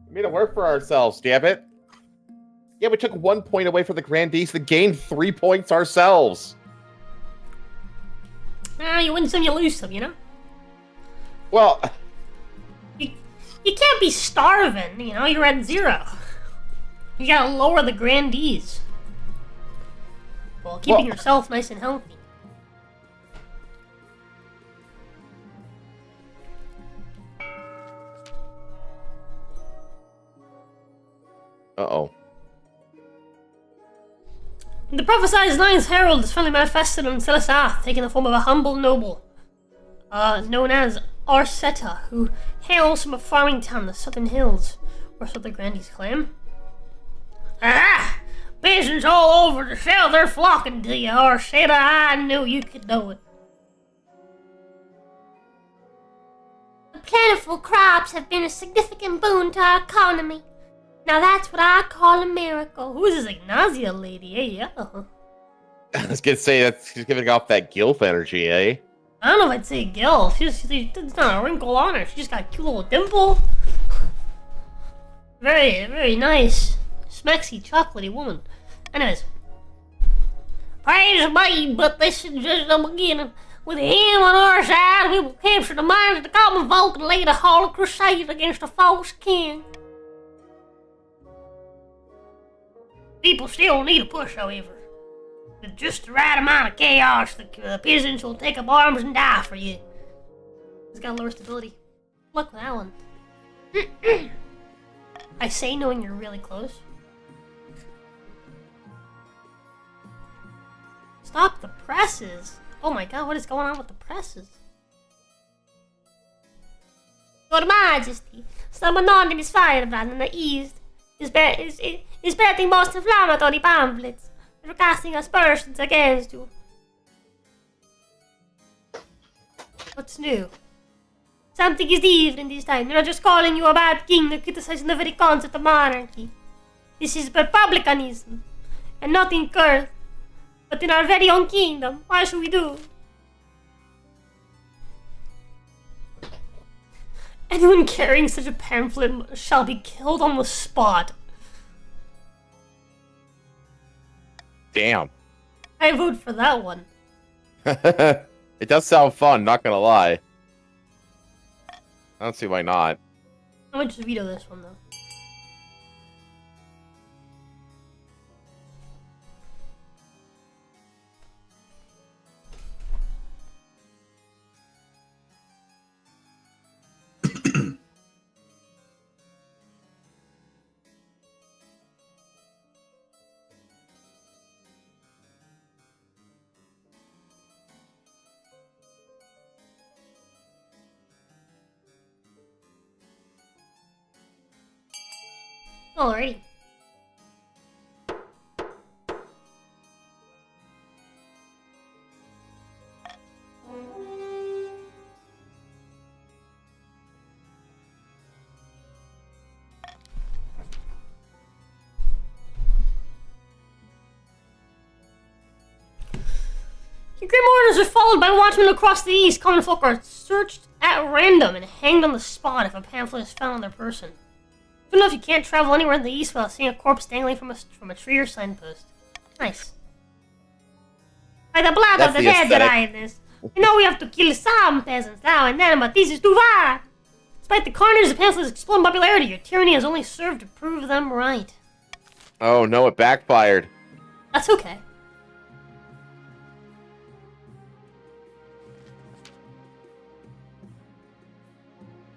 We made it work for ourselves, damn it. Yeah, we took 1 point away from the grandees to gain 3 points ourselves. You win some, you lose some, you know? Well, You can't be starving, you know? You're at 0. You gotta lower the grandees. While keeping Well- yourself nice and healthy. uh-oh. The prophesied Ninth Herald is finally manifested on Selasath, taking the form of a humble noble, known as Arseta, who hails from a farming town in the southern hills, or so the grandees claim. Ah! Peasants all over the south, they're flocking to you, Arseta. I knew you could do it. The plentiful crops have been a significant boon to our economy. Now that's what I call a miracle. Who is this Ignacia lady? Hey, yeah. I was gonna say that she's giving off that gilf energy, eh? I don't know if I'd say Gil. There's not a wrinkle on her. She just got a cute little dimple. Very, very nice. Smexy, chocolatey woman. Anyways. Praise be, but this is just the beginning. With him on our side, we will capture the minds of the common folk and lead a holy crusade against the false king. People still need a push, however. With just the right amount of chaos, the peasants will take up arms and die for you. It's got lower stability. Look with that one. I say knowing you're really close. Stop the presses! Oh my god, what is going on with the presses? Your Majesty, some anonymous firebrand in the east is spreading most inflammatory pamphlets, casting aspersions against you. What's new? Something is different this time. They're not just calling you a bad king, they're criticizing the very concept of monarchy. This is republicanism, and not in Kurth, but in our very own kingdom. Why should we do? Anyone carrying such a pamphlet shall be killed on the spot. Damn. I vote for that one. It does sound fun, not gonna lie. I don't see why not. I'm gonna just veto this one though. Alrighty. Your grim orders are followed by watchmen across the east. Common folk are searched at random and hanged on the spot if a pamphlet is found on their person. Good enough you can't travel anywhere in the east without seeing a corpse dangling from a tree or signpost. Nice. By the blood That's of the the dead that aesthetic. I in this. You know we have to kill some peasants now and then, but this is too far. Despite the carnage, the pamphlet's exploding popularity. Your tyranny has only served to prove them right. Oh no, it backfired. That's okay.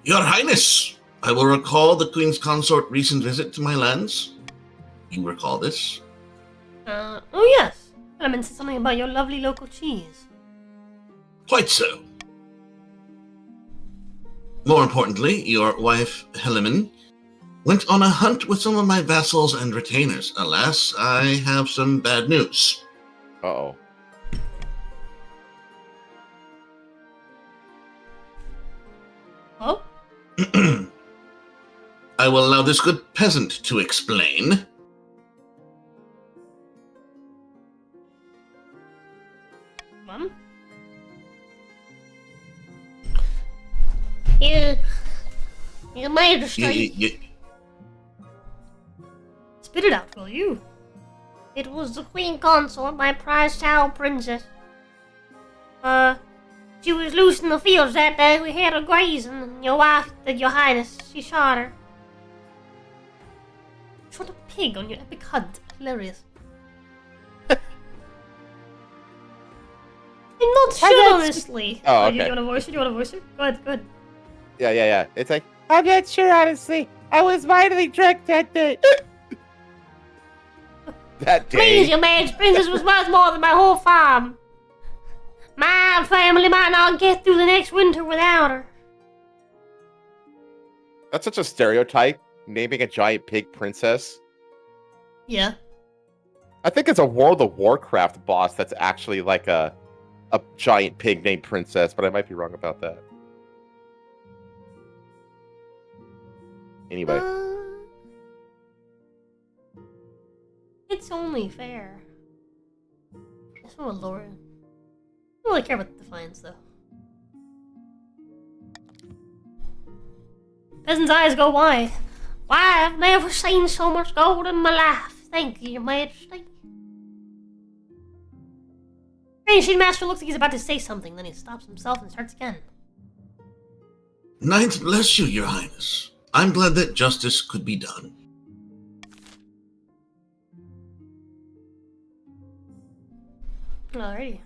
Your Highness, I will recall the Queen's Consort recent visit to my lands. You recall this? Oh yes. I meant something about your lovely local cheese. Quite so. More importantly, your wife, Heliman, went on a hunt with some of my vassals and retainers. Alas, I have some bad news. Uh-oh. Oh? I will allow this good peasant to explain. Mom? Your Majesty. Spit it out, will you? It was the Queen Consort, my prized child princess. She was loose in the fields that day. We had her grazing, and your wife, your highness, she shot her. Shot a pig on your epic hunt. Hilarious. I'm not sure, honestly. Oh, You okay. want to voice it? You want to voice it? Go ahead, go ahead. Yeah. It's like, I'm not sure, honestly. I was mightily drunk that day. That day. Please, your Majesty, princess was worth more than my whole farm. My family might not get through the next winter without her. That's such a stereotype, naming a giant pig princess. Yeah. I think it's a World of Warcraft boss that's actually like a giant pig named Princess, but I might be wrong about that. Anyway. It's only fair. That's what Laura. I don't really care about the Defiance, though. Peasant's eyes go wide. Why, I've never seen so much gold in my life. Thank you, your Majesty. Hey, Shade Master looks like he's about to say something, then he stops himself and starts again. Ninth bless you, your highness. I'm glad that justice could be done. Alrighty.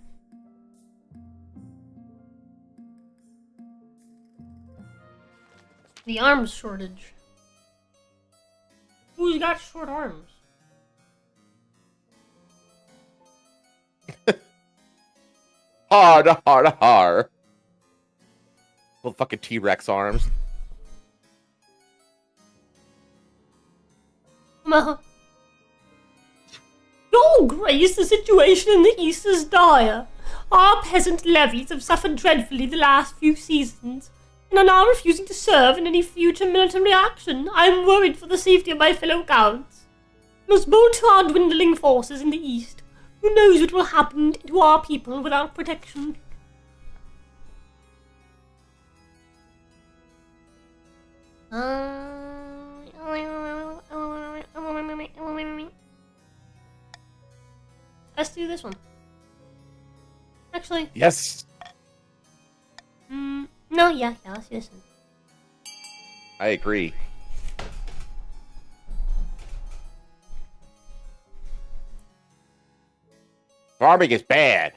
The arms shortage. Who's got short arms? Har. Little fucking T-Rex arms. Your Grace, the situation in the East is dire. Our peasant levies have suffered dreadfully the last few seasons, and are now refusing to serve in any future military action. I am worried for the safety of my fellow counts. We must bolt to our dwindling forces in the East. Who knows what will happen to our people without protection? Let's do this one. Actually, Yes. no, yeah, let's do this one. I agree. Farming is bad.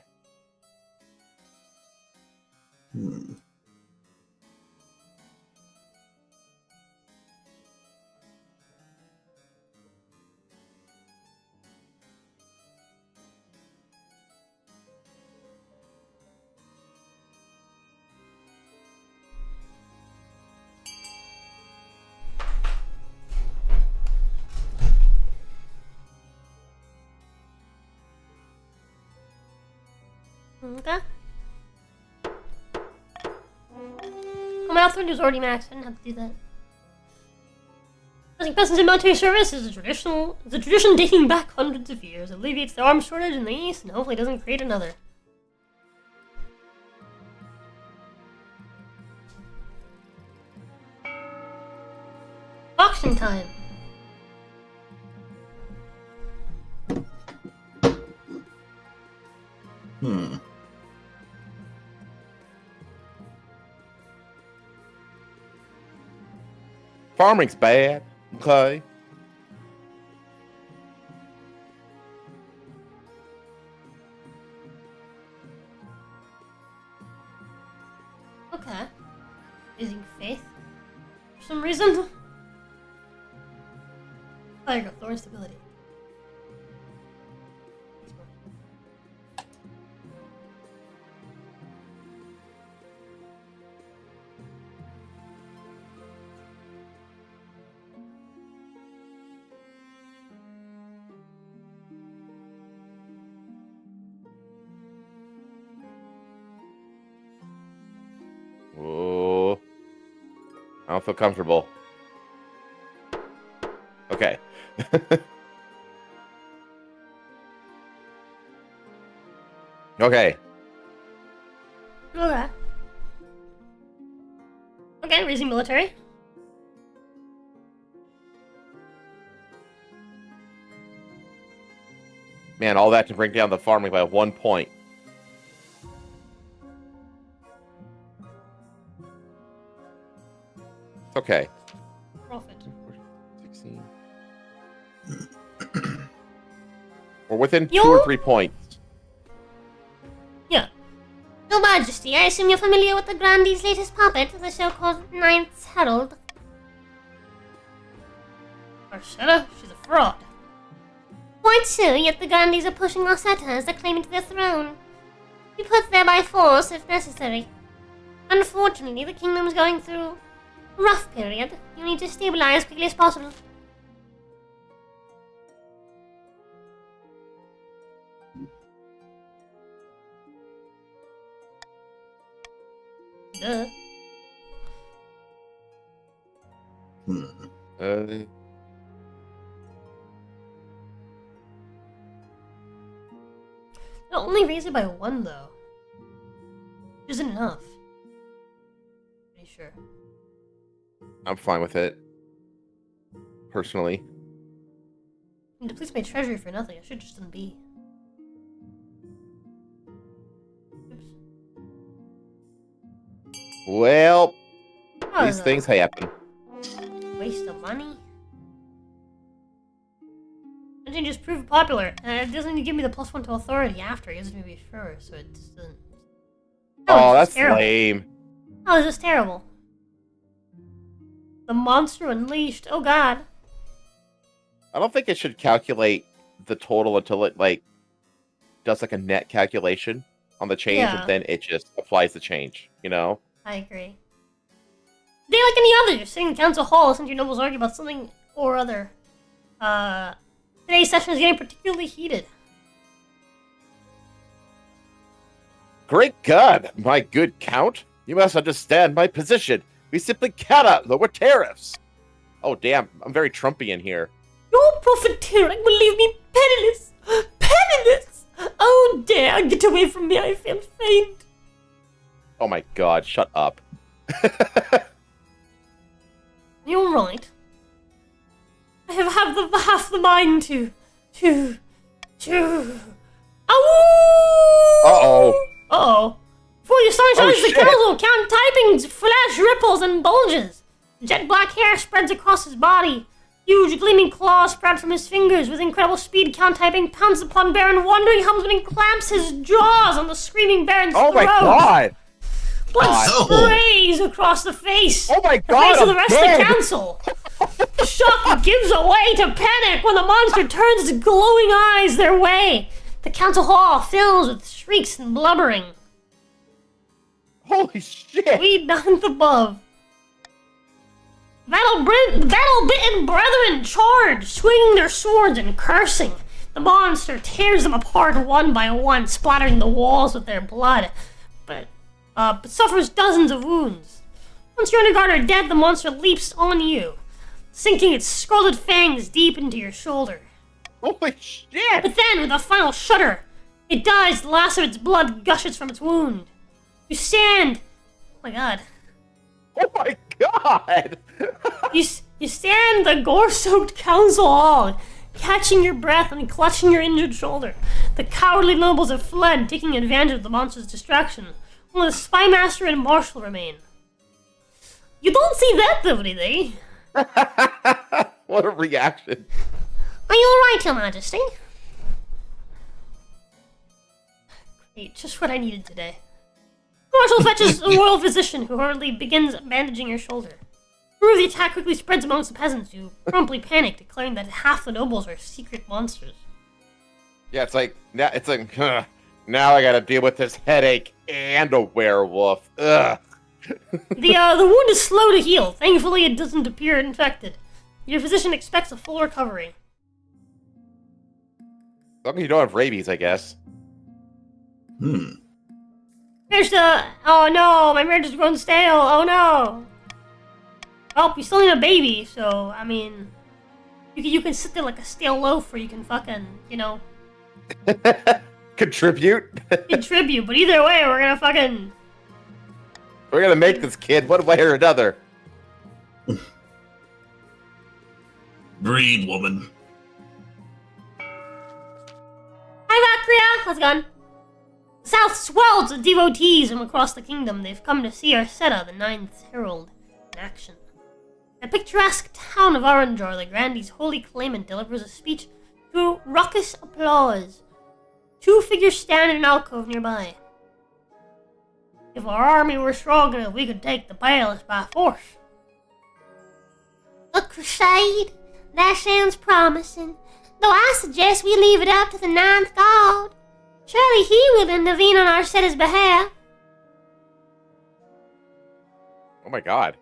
Okay. Oh, my authority was already maxed. I didn't have to do that. Using peasants in military service is a tradition dating back hundreds of years. It alleviates the arms shortage in the East and hopefully doesn't create another. Auction time. Farming's bad. Okay. Okay. Using faith. For some reason. There you go. Thorn stability. Oh, I don't feel comfortable. Okay. Okay. Okay. Okay, raising military. Man, all that to bring down the farming by 1 point. It's okay. Profit. 16. We're within 2 Yo. or 3 points. Yeah. Your Majesty, I assume you're familiar with the Grandee's latest puppet, the so-called Ninth Herald. Arcetta? She's a fraud. Quite so, yet the Grandees are pushing Arcetta as the claimant to the throne. Be put there by force if necessary. Unfortunately, the kingdom's going through a rough period. You need to stabilize as quickly as possible. Duh. They'll only raise it by 1, though. Which isn't enough. Pretty sure. I'm fine with it. Personally. It depletes my treasury for nothing. I should just done B. Oops. Well, Oh, these no. things happen. Waste of money. I didn't just prove popular. And it doesn't even give me the +1 to authority after. It gives me be sure, so it just doesn't. Oh, it's that's terrible. lame. Oh, this is terrible. The monster unleashed. Oh god. I don't think it should calculate the total until it, like, does, like, a net calculation on the change, Yeah. and then it just applies the change, you know? I agree. Day like any other, you're sitting in council hall, listening to your nobles argue about something or other. Today's session is getting particularly heated. Great God, my good count. You must understand my position. We simply cannot lower tariffs. Oh, damn. I'm very Trumpian here. Your profiteering will leave me penniless! Penniless! Oh, dare get away from me, I feel faint. Oh my God, shut up. You're right. I have half the mind to... Ow! Uh-oh. Uh-oh. Before your sun shines the shit. council, count typings, flash ripples, and bulges. Jet black hair spreads across his body. Huge gleaming claws sprout from his fingers. With incredible speed, Count Typing pounces upon Baron wandering helmsman and clamps his jaws on the screaming Baron's Oh throat. my God. Blood God. sprays across the face. Oh my The God, face of the I'm rest dead. of the council. Shock gives away to panic when the monster turns its glowing eyes their way. The council hall fills with shrieks and blubbering. Holy shit. We ninth above. Battle-bitten brethren charge, swinging their swords and cursing. The monster tears them apart one by one, splattering the walls with their blood, but suffers dozens of wounds. Once you're under guard or dead, the monster leaps on you, sinking its scalded fangs deep into your shoulder. Holy shit. But then, with a final shudder, it dies, the last of its blood gushes from its wound. You stand... Oh my god. Oh my God! You stand in the gore-soaked council hall, catching your breath and clutching your injured shoulder. The cowardly nobles have fled, taking advantage of the monster's distraction. Only the spymaster and marshal remain. You don't see that every day. What a reaction. Are you alright, Your Majesty? Great, just what I needed today. Marshal fetches a royal physician who hurriedly begins bandaging your shoulder. The rumor of the attack quickly spreads amongst the peasants who promptly panic, declaring that half the nobles are secret monsters. Yeah, it's like, now I gotta deal with this headache and a werewolf. Ugh. The wound is slow to heal. Thankfully, it doesn't appear infected. Your physician expects a full recovery. As long as you don't have rabies, I guess. There's the... Oh no, my marriage has grown stale. Oh no. Well, you still need a baby, so, I mean... You can sit there like a stale loaf, or you can fucking, you know... Contribute? Contribute, but either way, we're gonna fucking... We're gonna make this kid one way or another. Breed, woman. Hi, Valkyria! How's it going? The south swells with devotees from across the kingdom. They've come to see Arceta, the Ninth Herald, in action. In a picturesque town of Oranjar, the Grandee's holy claimant delivers a speech to raucous applause. Two figures stand in an alcove nearby. If our army were strong enough, we could take the palace by force. A crusade? That sounds promising. Though I suggest we leave it up to the Ninth God. Surely he will intervene on Arceta's behalf. Oh my god.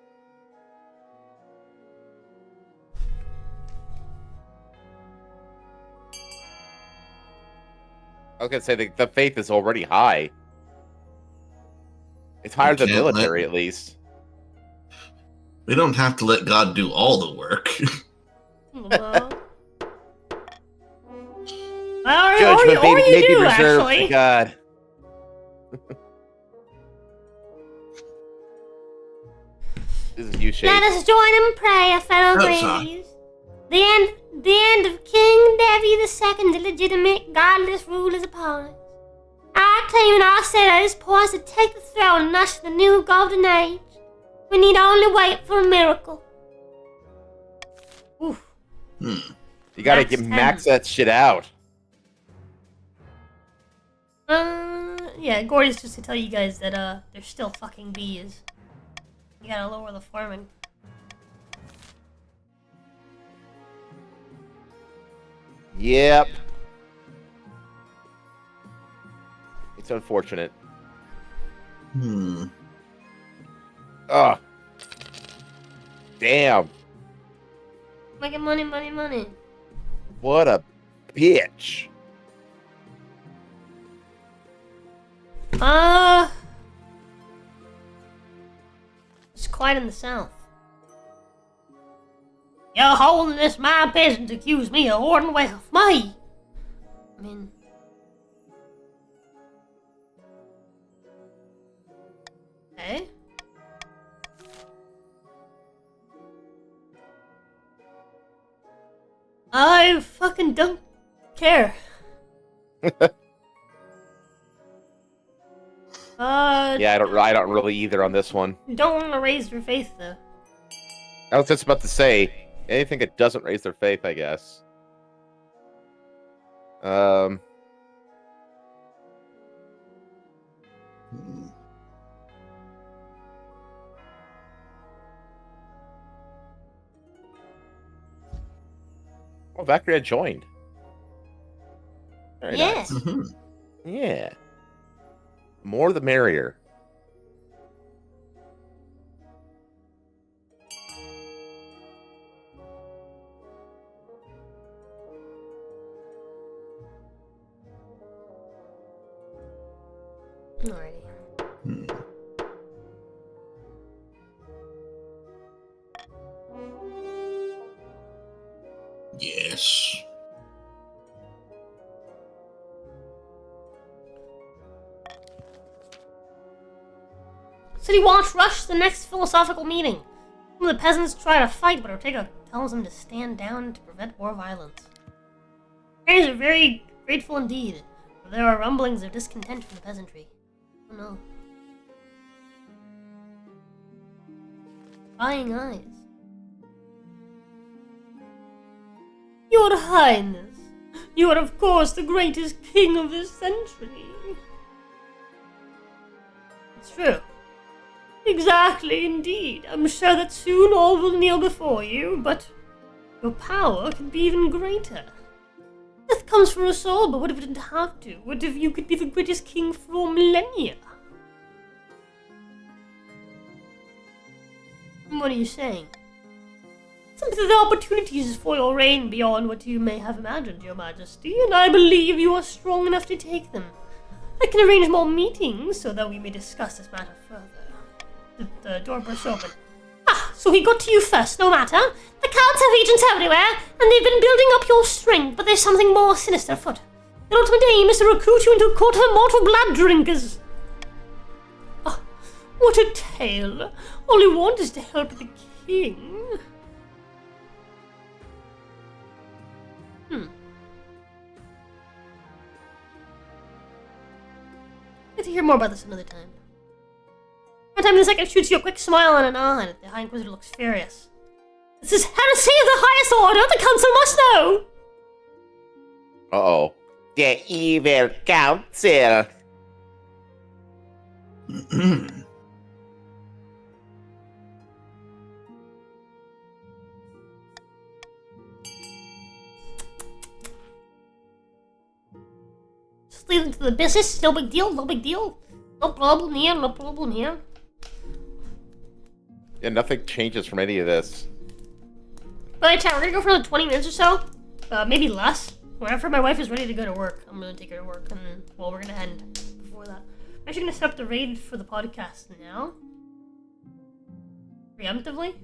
I was gonna say the faith is already high. It's higher than military, at least. We don't have to let God do all the work. Judgment or you may be do, reserved actually. to God. This is you, Shane. Let us join in prayer, fellow Oh, sorry. ladies. The end of King Devi II's illegitimate, godless rule is upon us. Our claimant Arceta is poised to take the throne and usher the new golden age. We need only wait for a miracle. Oof. You gotta Max 10. max that shit out. Yeah, Gordy's just to tell you guys that, there's still fucking bees. You gotta lower the farming. Yep. It's unfortunate. Ugh. Damn. Making money, money, money. What a bitch. It's quiet in the south. Your Holiness, my peasants accuse me of hoarding wealth. Me! I mean... Okay. I fucking don't care. Yeah, I don't really either on this one. Don't want to raise your faith, though. I was just about to say, anything that doesn't raise their faith, I guess. Oh, Valkyria joined. Very Yes. nice. Yeah. More the merrier. Alrighty. Yes. City Watch rushed to the next philosophical meeting. Some of the peasants try to fight, but Ortega tells them to stand down to prevent more violence. Grannies are very grateful indeed, but there are rumblings of discontent from the peasantry. Oh no. Prying eyes. Your Highness, you are of course the greatest king of this century. It's true. Exactly, indeed. I'm sure that soon all will kneel before you, but your power can be even greater. Death comes for us all, but what if it didn't have to? What if you could be the greatest king for millennia? What are you saying? Some of the opportunities for your reign beyond what you may have imagined, Your Majesty, and I believe you are strong enough to take them. I can arrange more meetings so that we may discuss this matter further. The door bursts open. Ah, so he got to you first, no matter. The Counts have agents everywhere, and they've been building up your strength, but there's something more sinister afoot. Their ultimate aim is to recruit you into a court of immortal blood drinkers. Ah, what a tale. All you want is to help the king. I'd like to hear more about this another time. One time in a second shoots you a quick smile and a nod. The High Inquisitor looks furious. This is heresy of the highest order! The Council must know! Uh-oh. The evil council. Just leave them to the business. No big deal, no big deal. No problem here, no problem here. Yeah, nothing changes from any of this. But chat, we're gonna go for another 20 minutes or so. Maybe less. Whenever my wife is ready to go to work, I'm gonna take her to work, and then, well, we're gonna end before that. I'm actually gonna set up the raid for the podcast now. Preemptively.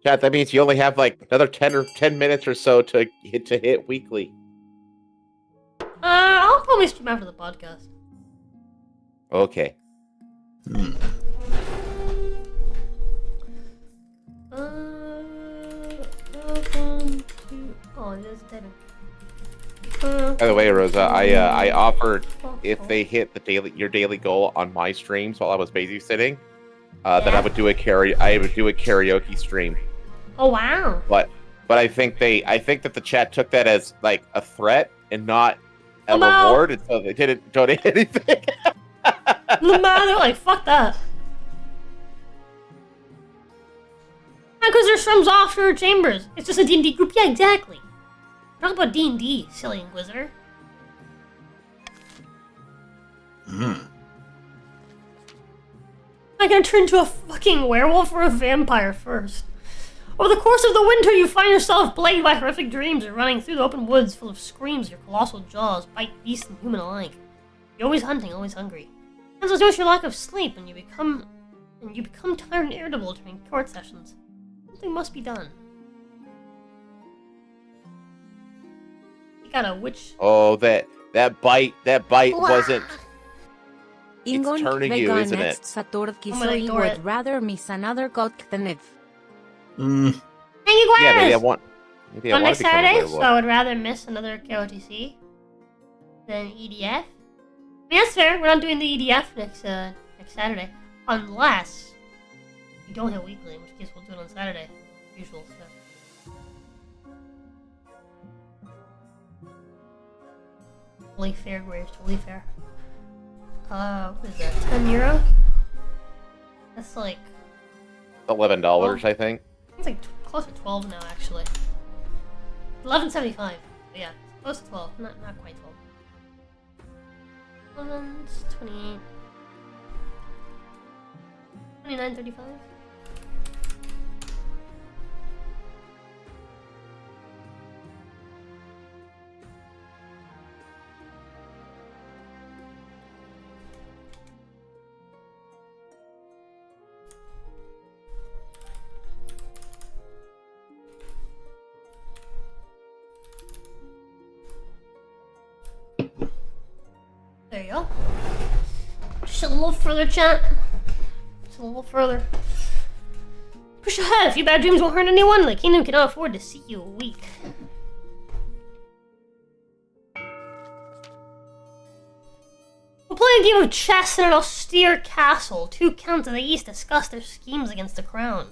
Chat, that means you only have like another 10 minutes or so to hit weekly. I'll probably stream after the podcast. Okay. Welcome to... Oh, there's a title. By the way, Rosa, I offered if they hit your daily goal on my streams while I was babysitting, that I would do a karaoke stream. Oh wow! But I think that the chat took that as like a threat and not a reward, and so they didn't donate anything. Lamar, they're like, fuck that. Because there's shrooms offshore chambers. It's just a D&D group. Yeah, exactly. Talk about D&D, silly Inquisitor. Am I gonna turn into a fucking werewolf or a vampire first? Over the course of the winter, you find yourself plagued by horrific dreams or running through the open woods full of screams. Your colossal jaws bite beast and human alike. You're always hunting, always hungry. And so notice your lack of sleep, and you become tired and irritable during court sessions. Something must be done. You got a witch. Oh, that bite wasn't. Ingon turning you, isn't it? Saturkisoi would rather miss another god than if. Thank you, Gladys! Yeah, maybe I want On next to become a Saturday, werewolf. so I would rather miss another KOTC than EDF. I mean, that's fair. We're not doing the EDF next Saturday, unless we don't hit weekly, in which case we'll do it on Saturday. Usual stuff. Totally fair, Graves. Totally fair. What is that? €10? That's like $11, I think. it's like close to 12 now, actually. 11.75. But yeah, close to 12. Not quite 12. 11, 28. 29.35. There you go. Just a little further, chat. Just a little further. Push ahead. A few bad dreams won't hurt anyone. The kingdom cannot afford to see you weak. We'll play a game of chess in an austere castle. 2 counts to the east discuss their schemes against the crown.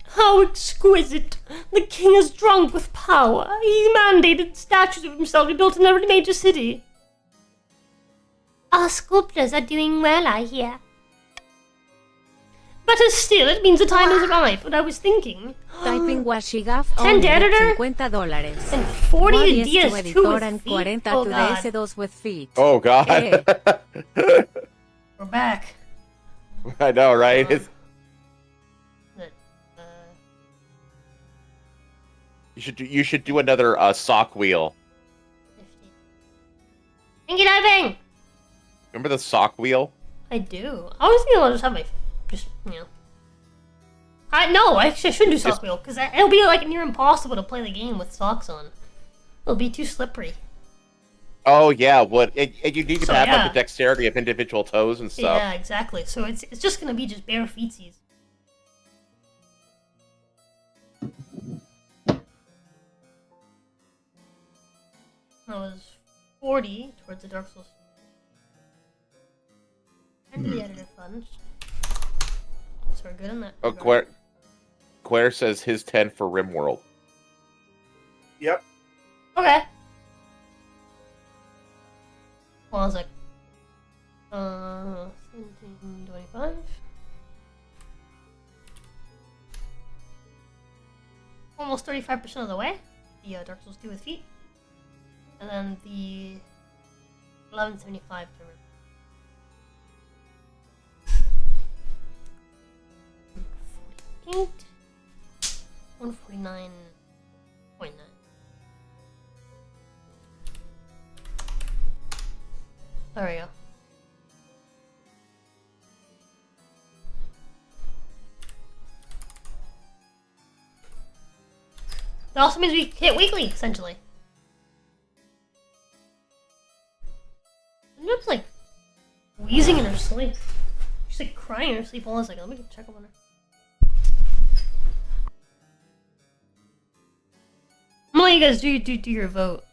How exquisite! The king is drunk with power. He mandated statues of himself be built in every major city. Our sculptors are doing well, I hear. Better still, it means the time is ripe. But I was thinking... Typing Washigaf 10 to editor? $50. And 40 to Yes, DS2 editor with and feet. 40 Oh to god. DS2 with feet. Oh God. We're back. I know, right? It's- you should do another sock wheel. 50. Thank you, diving! Remember the sock wheel? I do. I was thinking I'll just have my... No, actually I should do sock wheel, because it'll be like near impossible to play the game with socks on. It'll be too slippery. Oh yeah, and you need to So, have yeah. like the dexterity of individual toes and stuff. Yeah, exactly. So it's just gonna be just bare feetsies. That was 40 towards the Dark Souls. And the editor fund. So we're good in that. Oh, regard. Claire says his 10 for RimWorld. Yep. Okay. Hold on a sec. 1725. Almost 35% of the way. The Dark Souls 2 with feet. And then the 1175 to rip. 48. 149.9. There we go. That also means we hit weekly, essentially. Nip's like wheezing in her sleep. She's like crying in her sleep. Hold on a second, let me check up on her. I'm gonna let you guys do your vote.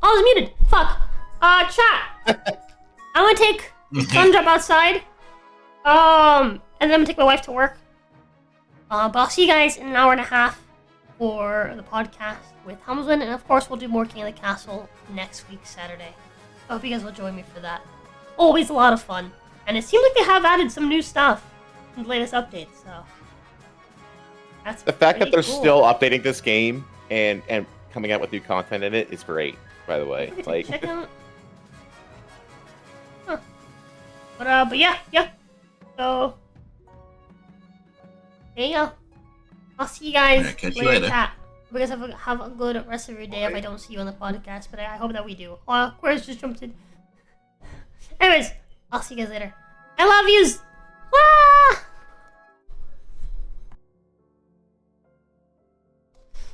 Oh, I was muted. Fuck. Chat. I'm gonna take Sundrop outside. And then I'm gonna take my wife to work. But I'll see you guys in an hour and a half for the podcast with Helmsman, and of course we'll do more King of the Castle next week, Saturday. I hope you guys will join me for that. Always a lot of fun. And it seems like they have added some new stuff in the latest update, so that's The fact that pretty they're cool. still updating this game and coming out with new content in it is great, by the way. Like, Check out. Huh. But yeah. So there you go. I'll see you guys Yeah, catch you later. later. Chat. You guys have a good rest of your day if I don't see you on the podcast, but I hope that we do. Aquarius just jumped in. Anyways, I'll see you guys later. I love yous! Ah!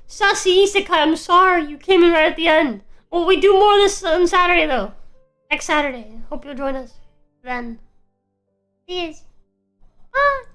Sassy Isekai, I'm sorry you came in right at the end. Well, we do more this on Saturday though. Next Saturday. Hope you'll join us then. Cheers. Ah,